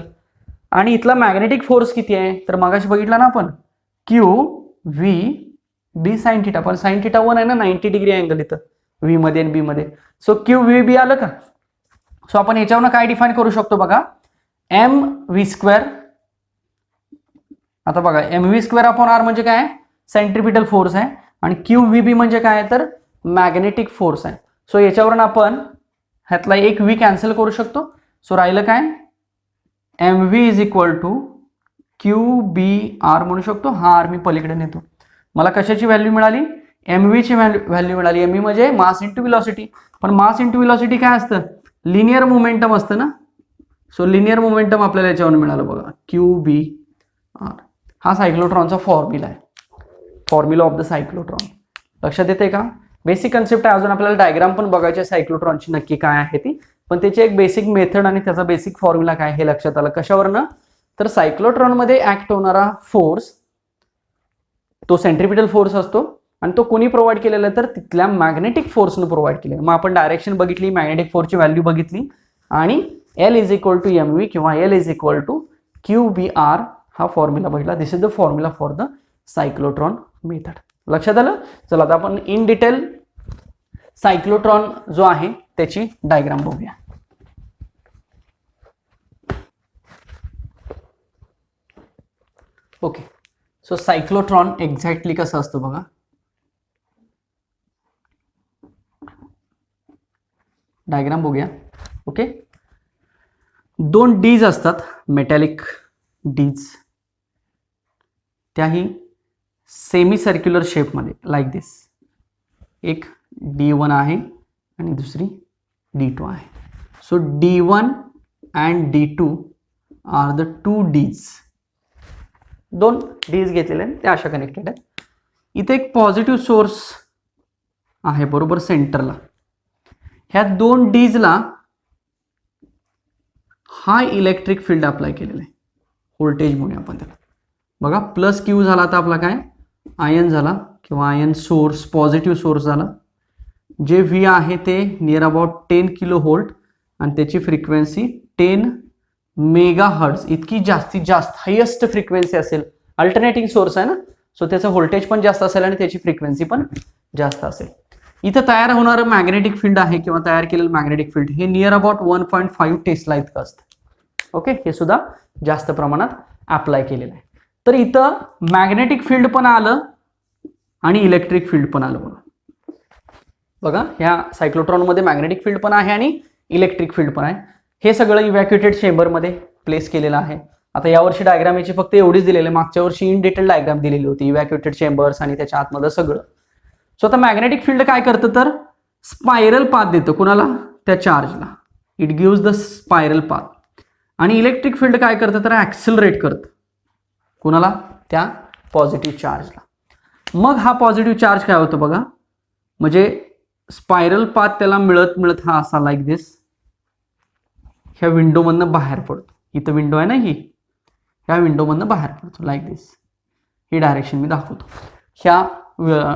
आणि इथला मॅग्नेटिक फोर्स किती आहे तर मगाशी बघितला ना आपण, QVB sin θ. पण sin θ 1 आहे ना, 90 डिग्री अँगल इथं V मध्ये आणि B मध्ये. सो QVB आलं का. सो आपण याच्यावरनं काय डिफाईन करू शकतो बघा, mv². आता बघा mv² अपॉन r म्हणजे काय, सेंट्रिपिटल फोर्स आहे, आणि QVB म्हणजे काय तर मॅग्नेटिक फोर्स आहे. सो याच्यावरून आपण ह्यातला एक V कॅन्सल करू शकतो. सो राहिलं काय, mv is equal to QBR म्हणू शकतो. हा R मी पलीकडे नेतो. मला कशाची व्हॅल्यू मिळाली, mv ची व्हॅल्यू मिळाली. mv म्हणजे मास इंटू व्हेलॉसिटी. पण मास इंटू व्हेलॉसिटी काय असतं, लिनियर मोमेंटम असतं ना. सो लिनियर मोमेंटम आपल्याला याच्यावरून मिळालं बघा, QBR. हा सायक्लोट्रॉनचा फॉर्म्युला आहे, फॉर्म्युला ऑफ द सायक्लोट्रॉन. लक्षात येते का. बेसिक कन्सेप्ट आहे. अजून आपल्याला डायग्राम पण बघायची सायक्लोट्रॉनची नक्की काय आहे ती, पण त्याची एक बेसिक मेथड आणि त्याचा बेसिक फॉर्म्युला काय हे लक्षात आलं. कशावरनं तर सायक्लोट्रॉन मध्ये ऍक्ट होणारा फोर्स तो सेंट्रिपिटल फोर्स असतो आणि तो कोणी प्रोव्हाइड केलेला तर तिथल्या मॅग्नेटिक फोर्सनं प्रोव्हाइड केलेला. मग आपण डायरेक्शन बघितली, मॅग्नेटिक फोर्सची व्हॅल्यू बघितली आणि L is equal to mv किंवा L is equal to QBR हा फॉर्म्युला बघितला. This is the formula for the cyclotron method. लक्षात आलं. चला आता आपण इन डिटेल सायक्लोट्रॉन जो आहे त्याची डायग्राम बघूया. ओके, सो सायक्लोट्रॉन एक्झॅक्टली कसं असतं बघा. डायग्राम बघूया. ओके, दोन डीज असतात, मेटॅलिक डीज, त्याही सेमी सर्क्युलर शेपमध्ये लाईक दिस. एक D1 आहे आणि दुसरी D2 आहे. So D1 and D2 are the two dees. दोन डीज घेतलेले आहेत ते अशा कनेक्टेड आहेत. इथे एक पॉझिटिव्ह सोर्स आहे बरोबर सेंटरला. ह्या दोन डीजला हा इलेक्ट्रिक फील्ड अप्लाय केलेला आहे, व्होल्टेज म्हणूया आपण त्याला. बघा प्लस क्यू झाला तर आपला काय आयन झाला किंवा आयन सोर्स पॉझिटिव्ह सोर्स झाला. जे व्ही आहे ते नियर अबाउट 10 किलो व्होल्ट आणि त्याची फ्रिक्वेन्सी 10 मेगा हर्ट्ज इतकी जास्तीत जास्त हायेस्ट फ्रिक्वेन्सी असेल. अल्टरनेटिंग सोर्स आहे ना, सो त्याचं व्होल्टेज पण जास्त असेल आणि त्याची फ्रिक्वेन्सी पण जास्त असेल. इथं तयार होणारं मॅग्नेटिक फील्ड आहे किंवा तयार केलेलं मॅग्नेटिक फील्ड हे नियर अबाउट 1.5 टेस्ला इतकं असतं. ओके, हे सुद्धा जास्त प्रमाणात अप्लाय केलेलं आहे. तर इथं मॅग्नेटिक फील्ड पण आलं आणि इलेक्ट्रिक फील्ड पण आलं. बघा ह्या सायक्लोट्रॉनमध्ये मॅग्नेटिक फील्ड पण आहे आणि इलेक्ट्रिक फील्ड पण आहे. हे सगळं इव्हॅक्युएटेड चेंबरमध्ये प्लेस केलेलं आहे. आता यावर्षी डायग्राम याची फक्त एवढीच दिलेली आहे, मागच्या वर्षी इन डिटेल डायग्राम दिलेली होती इव्हॅक्युएटेड चेंबर्स आणि त्याच्या आतमध्ये सगळं. सो आता मॅग्नेटिक फील्ड काय करतं तर स्पायरल पाथ देतं कुणाला, त्या चार्जला. It gives the spiral path. आणि इलेक्ट्रिक फील्ड काय करतं तर ऍक्सिलरेट करतं कुणाला, त्या पॉझिटिव्ह चार्जला. मग हा पॉझिटिव्ह चार्ज काय होतं बघा, म्हणजे स्पायरल पाथ त्याला मिळत मिळत हा असा लाईक दिस ह्या विंडोमधनं बाहेर पडतो. इथं विंडो आहे ना ही, ह्या विंडोमधनं बाहेर पडतो लाईक दिस. ही डायरेक्शन मी दाखवतो. ह्या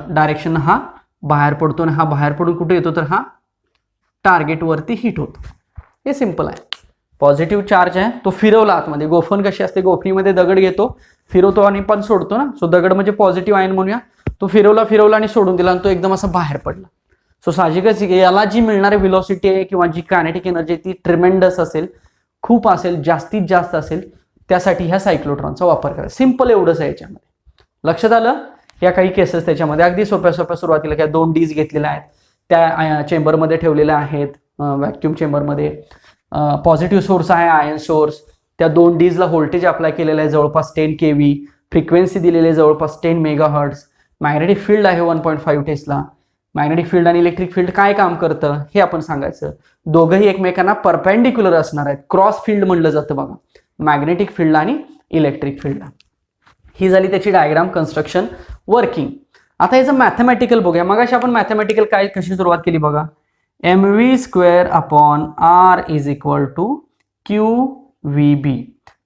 डायरेक्शन हा बाहेर पडतो आणि हा बाहेर पडून कुठे येतो तर हा टार्गेटवरती हिट होतो. हे सिंपल आहे. पॉझिटिव्ह चार्ज आहे तो फिरवला आतमध्ये. गोफण कशी असते, गोफणीमध्ये दगड घेतो फिरवतो आणि पण सोडतो ना. सो दगड म्हणजे पॉझिटिव्ह आयन म्हणूया. तो फिरवला आणि सोडून दिला आणि तो एकदम असा बाहेर पडला. सो साहजिकच याला जी मिळणारी व्हेलॉसिटी आहे किंवा जी कायनेटिक एनर्जी ती ट्रिमेंडस असेल, खूप असेल, जास्तीत जास्त असेल. त्यासाठी ह्या सायक्लोट्रॉनचा वापर करा. सिंपल एवढंच आहे याच्यामध्ये. लक्षात आलं. या काही केसेस त्याच्यामध्ये अगदी सोप्या सोप्या सुरुवातीला त्या 2 डीज घेतलेल्या आहेत, त्या चेंबरमध्ये ठेवलेल्या आहेत. व्हॅक्यूम चेंबरमध्ये पॉझिटिव्ह सोर्स आहे आयन सोर्स. त्या 2 डीजला व्होल्टेज अप्लाय केलेलं आहे जवळपास 10 kV. फ्रिक्वेन्सी दिलेली आहे जवळपास 10 मेगा हर्ट्ज. मॅग्नेटिक फील्ड आहे 1.5 टेस्ला. मॅग्नेटिक फील्ड आणि इलेक्ट्रिक फील्ड काय काम करतं हे आपण सांगायचं. दोघंही एकमेकांना परपेंडिक्युलर असणार आहेत. क्रॉस फील्ड म्हणलं जातं बघा मॅग्नेटिक फील्ड आणि इलेक्ट्रिक फील्ड. ही झाली त्याची डायग्राम कन्स्ट्रक्शन वर्किंग. आता याचं मॅथमॅटिकल बघूया. मगाशी आपण मॅथमॅटिकल काय कशी सुरुवात केली बघा. mv² upon r is equal to qvb.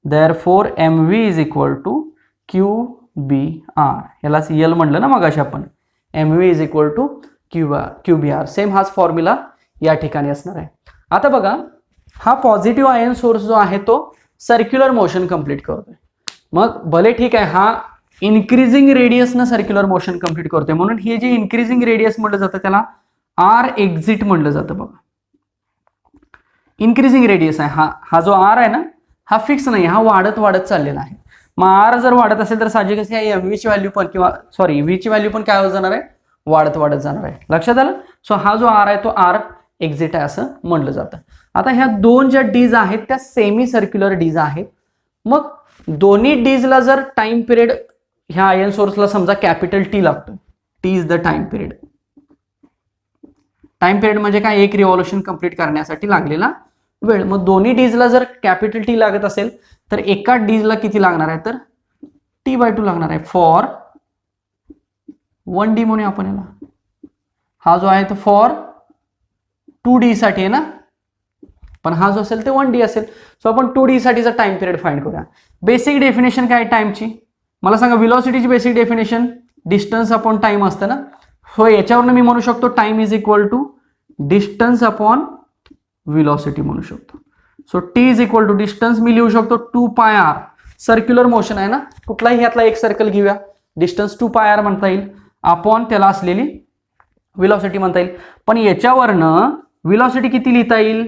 Therefore mv is equal to qbr. यालाच यल म्हणलं ना मगाशी आपण. mv is equal to qbr. Same हाच फॉर्म्युला या ठिकाणी असणार आहे. आता बघा हा पॉझिटिव्ह आयन सोर्स जो आहे तो सर्क्युलर मोशन कंप्लीट करतोय. मग भले ठीक आहे हा इन्क्रीजिंग रेडियसनं सर्क्युलर मोशन कंप्लीट करतोय, म्हणून हे जे इन्क्रीजिंग रेडियस म्हटलं जातं त्याला आर एक्झिट म्हटलं जातं बघा. इन्क्रीजिंग रेडियस आहे हा जो आर आहे ना हा फिक्स नाही, हा वाढत वाढत चाललेला आहे. मग आर जर वाढत असेल तर साहजिकच या एमव्ही ची व्हॅल्यू पण किंवा सॉरी व्ही ची व्हॅल्यू पण काय होत जाणार आहे, वाढत वाढत जाणार आहे. लक्षात आलं. सो हा जो आर आहे तो आर एक्झिट आहे असं म्हटलं जातं. आता ह्या 2 ज्या डीज आहेत त्या सेमी सर्क्युलर डीज आहेत. मग दोन्ही डीजला जर टाइम पिरियड ह्या आयन सोर्सला समजा कॅपिटल टी लागतो. T is the time period. Time period म्हणजे काय, एक रिव्हॉल्यूशन कंप्लीट करण्यासाठी लागलेला वेळ. मग दोन्ही डीजला जर कॅपिटल टी लागत असेल तर एका डीजला किती लागणार आहे तर t/2 लागणार आहे. फॉर 1d म्हणूया आपण याला. हा जो आहे तो फॉर 2d साठी आहे ना, पण हा जो असेल ते 1d असेल. सो आपण 2d साठीचा टाइम पिरियड फाइंड करूया. बेसिक डेफिनेशन काय टाइमची मला सांगा. व्हेलॉसिटीची basic definition distance upon time असतं ना. सो याच्यावरून मी म्हणू शकतो time is equal to distance upon velocity म्हणू शकतो. So T is equal to distance मी लिहू शकतो 2πr. सर्क्युलर मोशन आहे ना, कुठलाही ह्यातला एक सर्कल घेऊया. डिस्टन्स 2πr म्हणता येईल अपॉन त्याला असलेली व्हेलॉसिटी म्हणता येईल. पण याच्यावरनं व्हेलॉसिटी किती लिहिता येईल,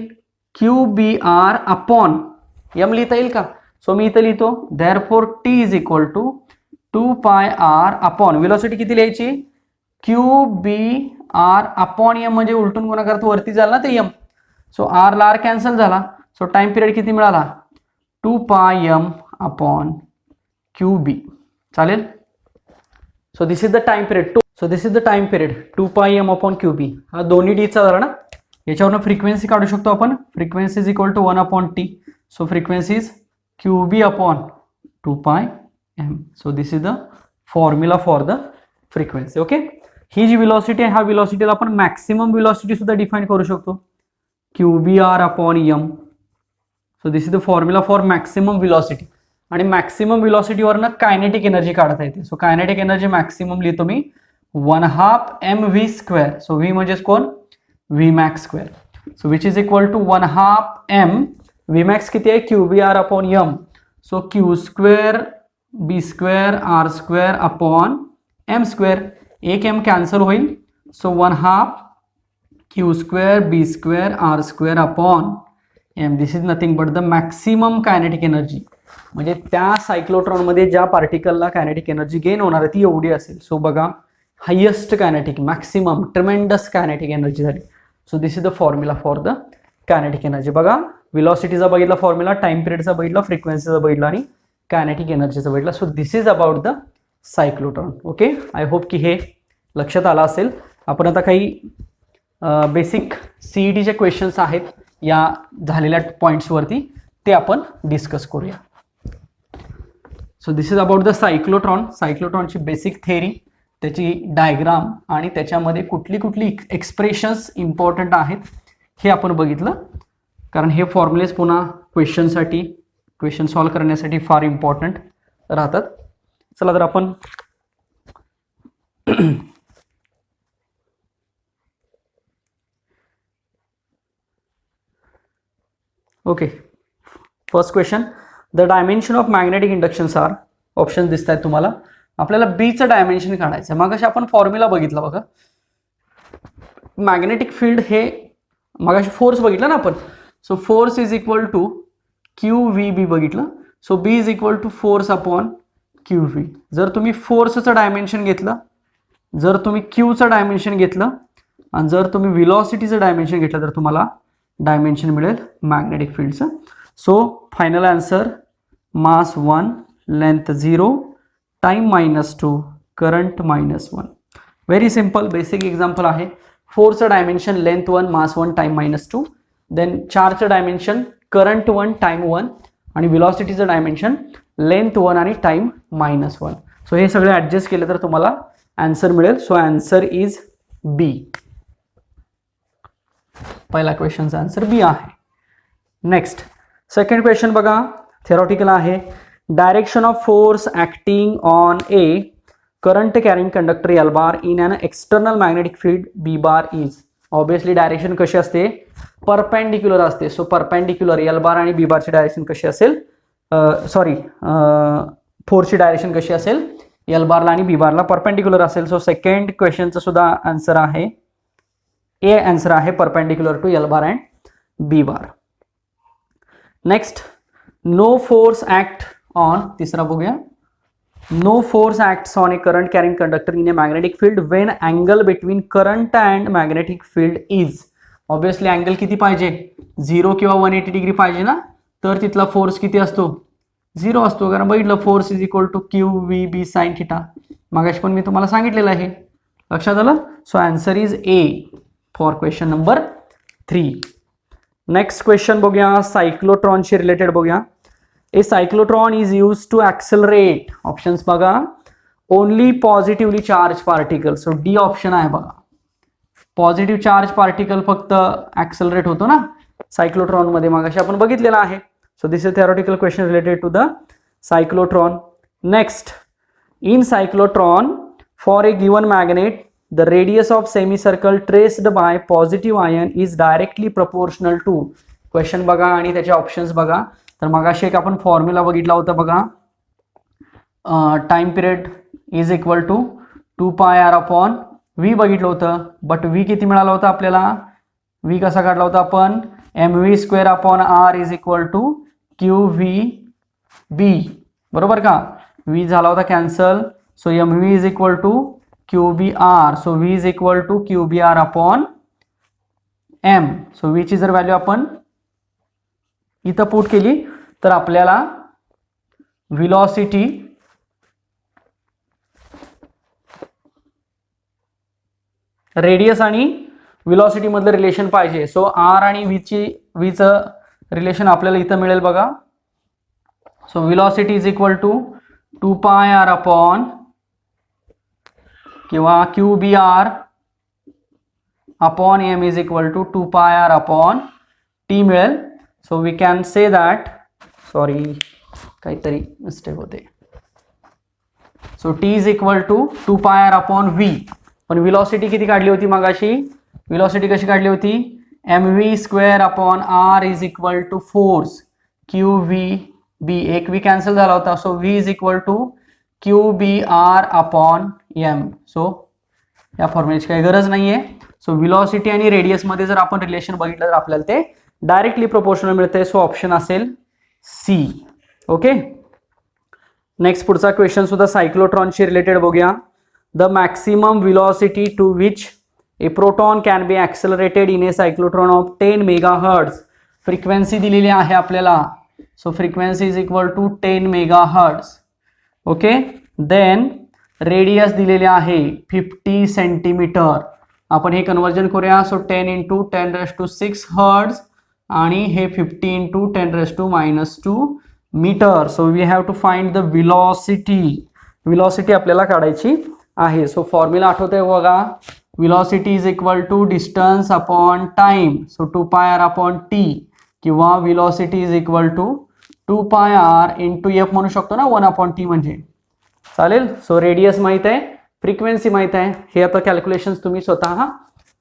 qbr अपॉन m लिहिता येईल का. सो मी इथं लिहितो therefore T is equal to 2πr upon velocity किती लिहायची qbr अपॉन m म्हणजे उलटून गुणाकार वरती झाला ना ते m. सो आर ला आर कॅन्सल झाला. सो टाइम पिरियड किती मिळाला 2πm अपॉन qb. चालेल. So this is the time period. So this is the time period 2πm upon qb. हा दोन्ही डीचा झाला ना. याच्यावरून फ्रिक्वेन्सी काढू शकतो आपण. Frequency is equal to 1 upon T. So frequency is qb upon 2πm. m. So this is the formula for the frequency. Okay, ही जी velocity आहे, ह्या velocity आपण maximum velocity सुद्धा डिफाइन करू शकतो, QBR upon m. So this is the formula for maximum velocity. आणि maximum velocity वरनं कायनेटिक एनर्जी काढता येते. सो कायनेटिक एनर्जी मॅक्सिमम लिहितो मी 1/2 mv². सो v म्हणजेच कोण, v max square. So which is equal to 1/2 m. v max किती आहे, QBR upon m. So q² b² r² upon m². एक m cancel होईल. So 1/2 q² b² r² upon m. This is nothing but the maximum kinetic energy. म्हणजे त्या cyclotron मध्ये ज्या पार्टिकलला kinetic energy gain होणार आहे ती एवढी असेल. सो बघा, highest kinetic, maximum, tremendous kinetic energy झाली. So this is the formula for the kinetic energy. बघा, व्हेलॉसिटीचा बघितला फॉर्म्युला, टाइम पिरियडचा बघितला, फ्रिक्वेन्सीचा बघितला आणि कायनेटिक एनर्जीचा बघितला. So this is about the cyclotron. Okay, I hope की हे लक्षात आलं असेल. आपण आता काही बेसिक सीईटीचे क्वेश्चन्स आहेत या झालेल्या पॉईंट्सवरती, ते आपण डिस्कस करूया. So this is about the cyclotron. सायक्लोट्रॉनची बेसिक थेअरी, त्याची डायग्राम आणि त्याच्यामध्ये कुठली कुठली एक्सप्रेशन्स इम्पॉर्टंट आहेत हे आपण बघितलं. कारण हे फॉर्म्युलेज पुन्हा क्वेश्चन सॉल्व करण्यासाठी फार इम्पॉर्टंट राहतात. चला तर आपण okay, first question. The dimension of magnetic inductions are. Option दिसत आहेत तुम्हाला. आपल्याला बीचं डायमेन्शन काढायचं. मग अशी आपण फॉर्म्युला बघितला बघा, मॅग्नेटिक फील्ड हे मग अशी फोर्स बघितला ना आपण. So force is equal to QVB बघितलं. So B is equal to force upon QV. जर तुम्ही फोर्सचं डायमेन्शन घेतलं, जर तुम्ही क्यूचं डायमेन्शन घेतलं आणि जर तुम्ही व्हेलॉसिटीचं डायमेन्शन घेतलं तर तुम्हाला डायमेन्शन मिळेल मॅग्नेटिक फील्डचं. So final answer mass 1, length 0, time -2, current -1. Very simple basic example आहे. फोर्सचं dimension length 1, mass 1, time -2. Then चार्जचं डायमेन्शन करंट 1, टाइम 1 आणि व्हेलॉसिटीचं डायमेन्शन लेंथ 1 आणि टाइम -1. सो हे सगळे ॲडजस्ट केले तर तुम्हाला आन्सर मिळेल. So answer is B. पहिला क्वेश्चनचा आन्सर बी आहे. नेक्स्ट सेकंड क्वेश्चन बघा, थेरॉटिकल आहे. Direction of force acting on a current carrying conductor L bar in an external magnetic field B bar is. Obviously direction कशी असते, perpendicular असते. So perpendicular L बार आणि बी बारची direction कशी असेल, फोर्सची डायरेक्शन कशी असेल, एल बारला आणि बी बारला परपेंडिक्युलर असेल. सो सेकंड क्वेश्चनचं सुद्धा आन्सर आहे, ए आन्सर आहे perpendicular to L bar and B bar. Next, no force act on. तिसरा बघूया. No force acts on a current carrying conductor in a magnetic field when angle between current and magnetic field is. Obviously angle किती पाहिजे, 0 किंवा 180 degree पाहिजे ना, तर तिथला force किती असतो, 0 असतो. कारण बघितलं force is equal to QVB sine theta. मागाशी पण मी तुम्हाला सांगितलेलं आहे, लक्षात आलं. So answer is A for question number 3. Next question बघूया, सायक्लोट्रॉनशी रिलेटेड बघूया. A cyclotron is use to accelerate. Options बघा, only positively charge particle. So D option आहे बघा, पॉझिटिव्ह चार्ज पार्टिकल फक्त ॲक्सेलरेट होतो ना सायक्लोट्रॉन मध्ये, मागाशी आपण बघितलेलं आहे. So this is theoretical question related to the cyclotron. Next, in cyclotron, for a given magnet, the radius of semicircle traced by positive ion is directly proportional to. Question बघा आणि त्याचे ऑप्शन्स बघा. तर मगाशी एक आपण फॉर्म्युला बघितला होता बघा, time period is equal to 2πr upon v बघितलं होतं. बट v किती मिळाला होता आपल्याला, v कसा काढला होता आपण, mv² upon r is equal to QVB. बरोबर का, v झाला होता cancel. So mv is equal to QBR. So v is equal to QBR upon m. So v ची जर व्हॅल्यू आपण इथं पुट केली तर आपल्याला व्हेलॉसिटी रेडियस आणि व्हेलॉसिटी मधलं रिलेशन पाहिजे. सो r आणि व्हीचं रिलेशन आपल्याला इथं मिळेल बघा. So velocity is equal to 2 pi R upon किंवा Q B R upon M is equal to 2 pi R upon T मिळेल. So we can say that, sorry काहीतरी मिस्टेक होते. So T is equal to 2 pi R upon V. पण velocity किती काढली होती मगाशी? Velocity कशी काढली होती? M V square upon R is equal to force Q V B. एक व्ही कॅन्सल झाला होता. So V is equal to Q B R upon M. सो या फॉर्म्युलेची काही गरज नाहीये. सो विलॉसिटी आणि रेडियस मध्ये जर आपण रिलेशन बघितलं तर आपल्याला ते डायरेक्टली प्रोपोर्शनल मिळते. सो ऑप्शन असेल सी. ओके. नेक्स्ट पुढचा क्वेश्चन सुद्धा सायक्लोट्रॉनशी रिलेटेड बघूया. The maximum velocity to which a proton can be accelerated in a cyclotron of 10 megahertz. Frequency दिलेली आहे आपल्याला. So frequency is equal to 10 megahertz. Okay. Then radius दिलेले आहे 50 सेंटीमीटर. आपण हे कन्वर्जन करूया. सो 10 इंटू 10⁻6 हर्ट्ज आणि हे 50 into 10⁻⁻2 metre. So we have to find the velocity. Velocity आपल्याला काढायची आहे. सो फॉर्म्युला आठवतोय बघा. Velocity is equal to distance upon time. So 2 pi R upon T किंवा velocity is equal to 2 pi R into F म्हणू शकतो ना, 1 upon T म्हणजे चालेल. सो रेडियस माहित आहे, फ्रिक्वेन्सी माहित आहे. हे आता कॅल्क्युलेशन्स तुम्ही स्वतः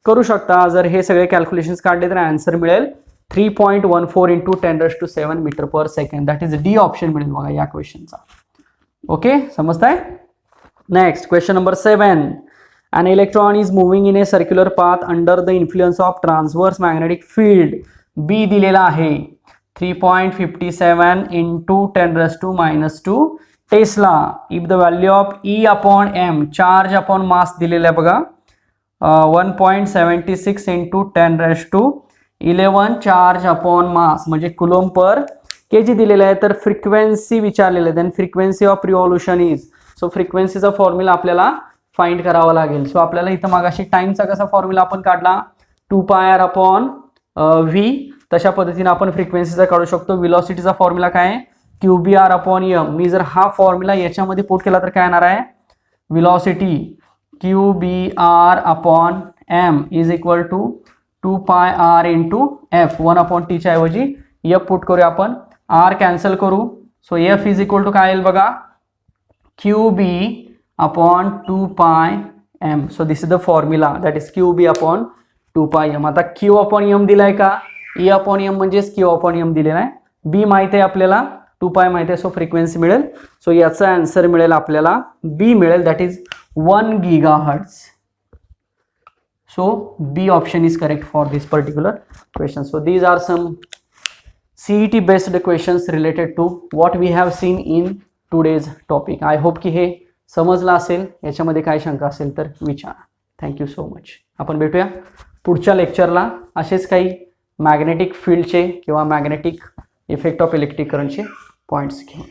करू शकता. जर हे सगळे कॅल्क्युलेशन्स काढले तर आन्सर मिळेल 3.14 into 10⁻7 metre per second. That is D option मिळेल बघा या क्वेश्चनचा. ओके, समजताय. Next question number 7. An electron is moving in a circular path under the influence of transverse magnetic field. B दिलेला आहे 3.57 into 10⁻⁻2 Tesla. If the value of E upon M, charge upon mass दिलेला आहे बघा 1.76 into 10⁻11 charge upon mass म्हणजे coulomb पर KG दिलेला आहे. तर frequency विचारलेलं आहे. Then frequency of revolution is. So फ्रिक्वेन्सीचा फॉर्म्युला आपल्याला फाइंड करावा लागेल. सो आपल्याला इथं मागाशी टाइमचा कसा फॉर्म्युला आपण काढला 2 पाय आर अपॉन व्ही, तशा पद्धतीने आपण फ्रिक्वेन्सीचा काढू शकतो. विलॉसिटीचा फॉर्म्युला काय आहे? Q B R upon M. मी जर हा फॉर्म्युला याच्यामध्ये पुट केला तर काय येणार आहे? Velocity Q B R upon M is equal to 2 pi R into F. 1 upon टीच्या ऐवजी एफ पुट करूया आपण. आर कॅन्सल करू. So F is equal to काय येईल बघा Q B upon 2 pi M. So this is the formula, that is Q B upon 2 pi M. आता Q upon M दिलाय का? ई अपॉन एम म्हणजेच क्यू अपॉन एम दिलेला आहे. बी माहिती आहे आपल्याला, 2 पाय माहिती आहे. सो फ्रिक्वेन्सी मिळेल. सो याचा आन्सर मिळेल आपल्याला बी मिळेल, that is 1 GHz. So B option is correct for this particular question. So these are some CET based questions related to what we have seen in today's topic. I hope की हे समजलं असेल. याच्यामध्ये काय शंका असेल तर विचारा. Thank you so much. आपण भेटूया पुढच्या लेक्चरला असेच काही मॅग्नेटिक फील्डचे किंवा मॅग्नेटिक इफेक्ट ऑफ इलेक्ट्रिक करंटचे पॉईंट्स घेऊन.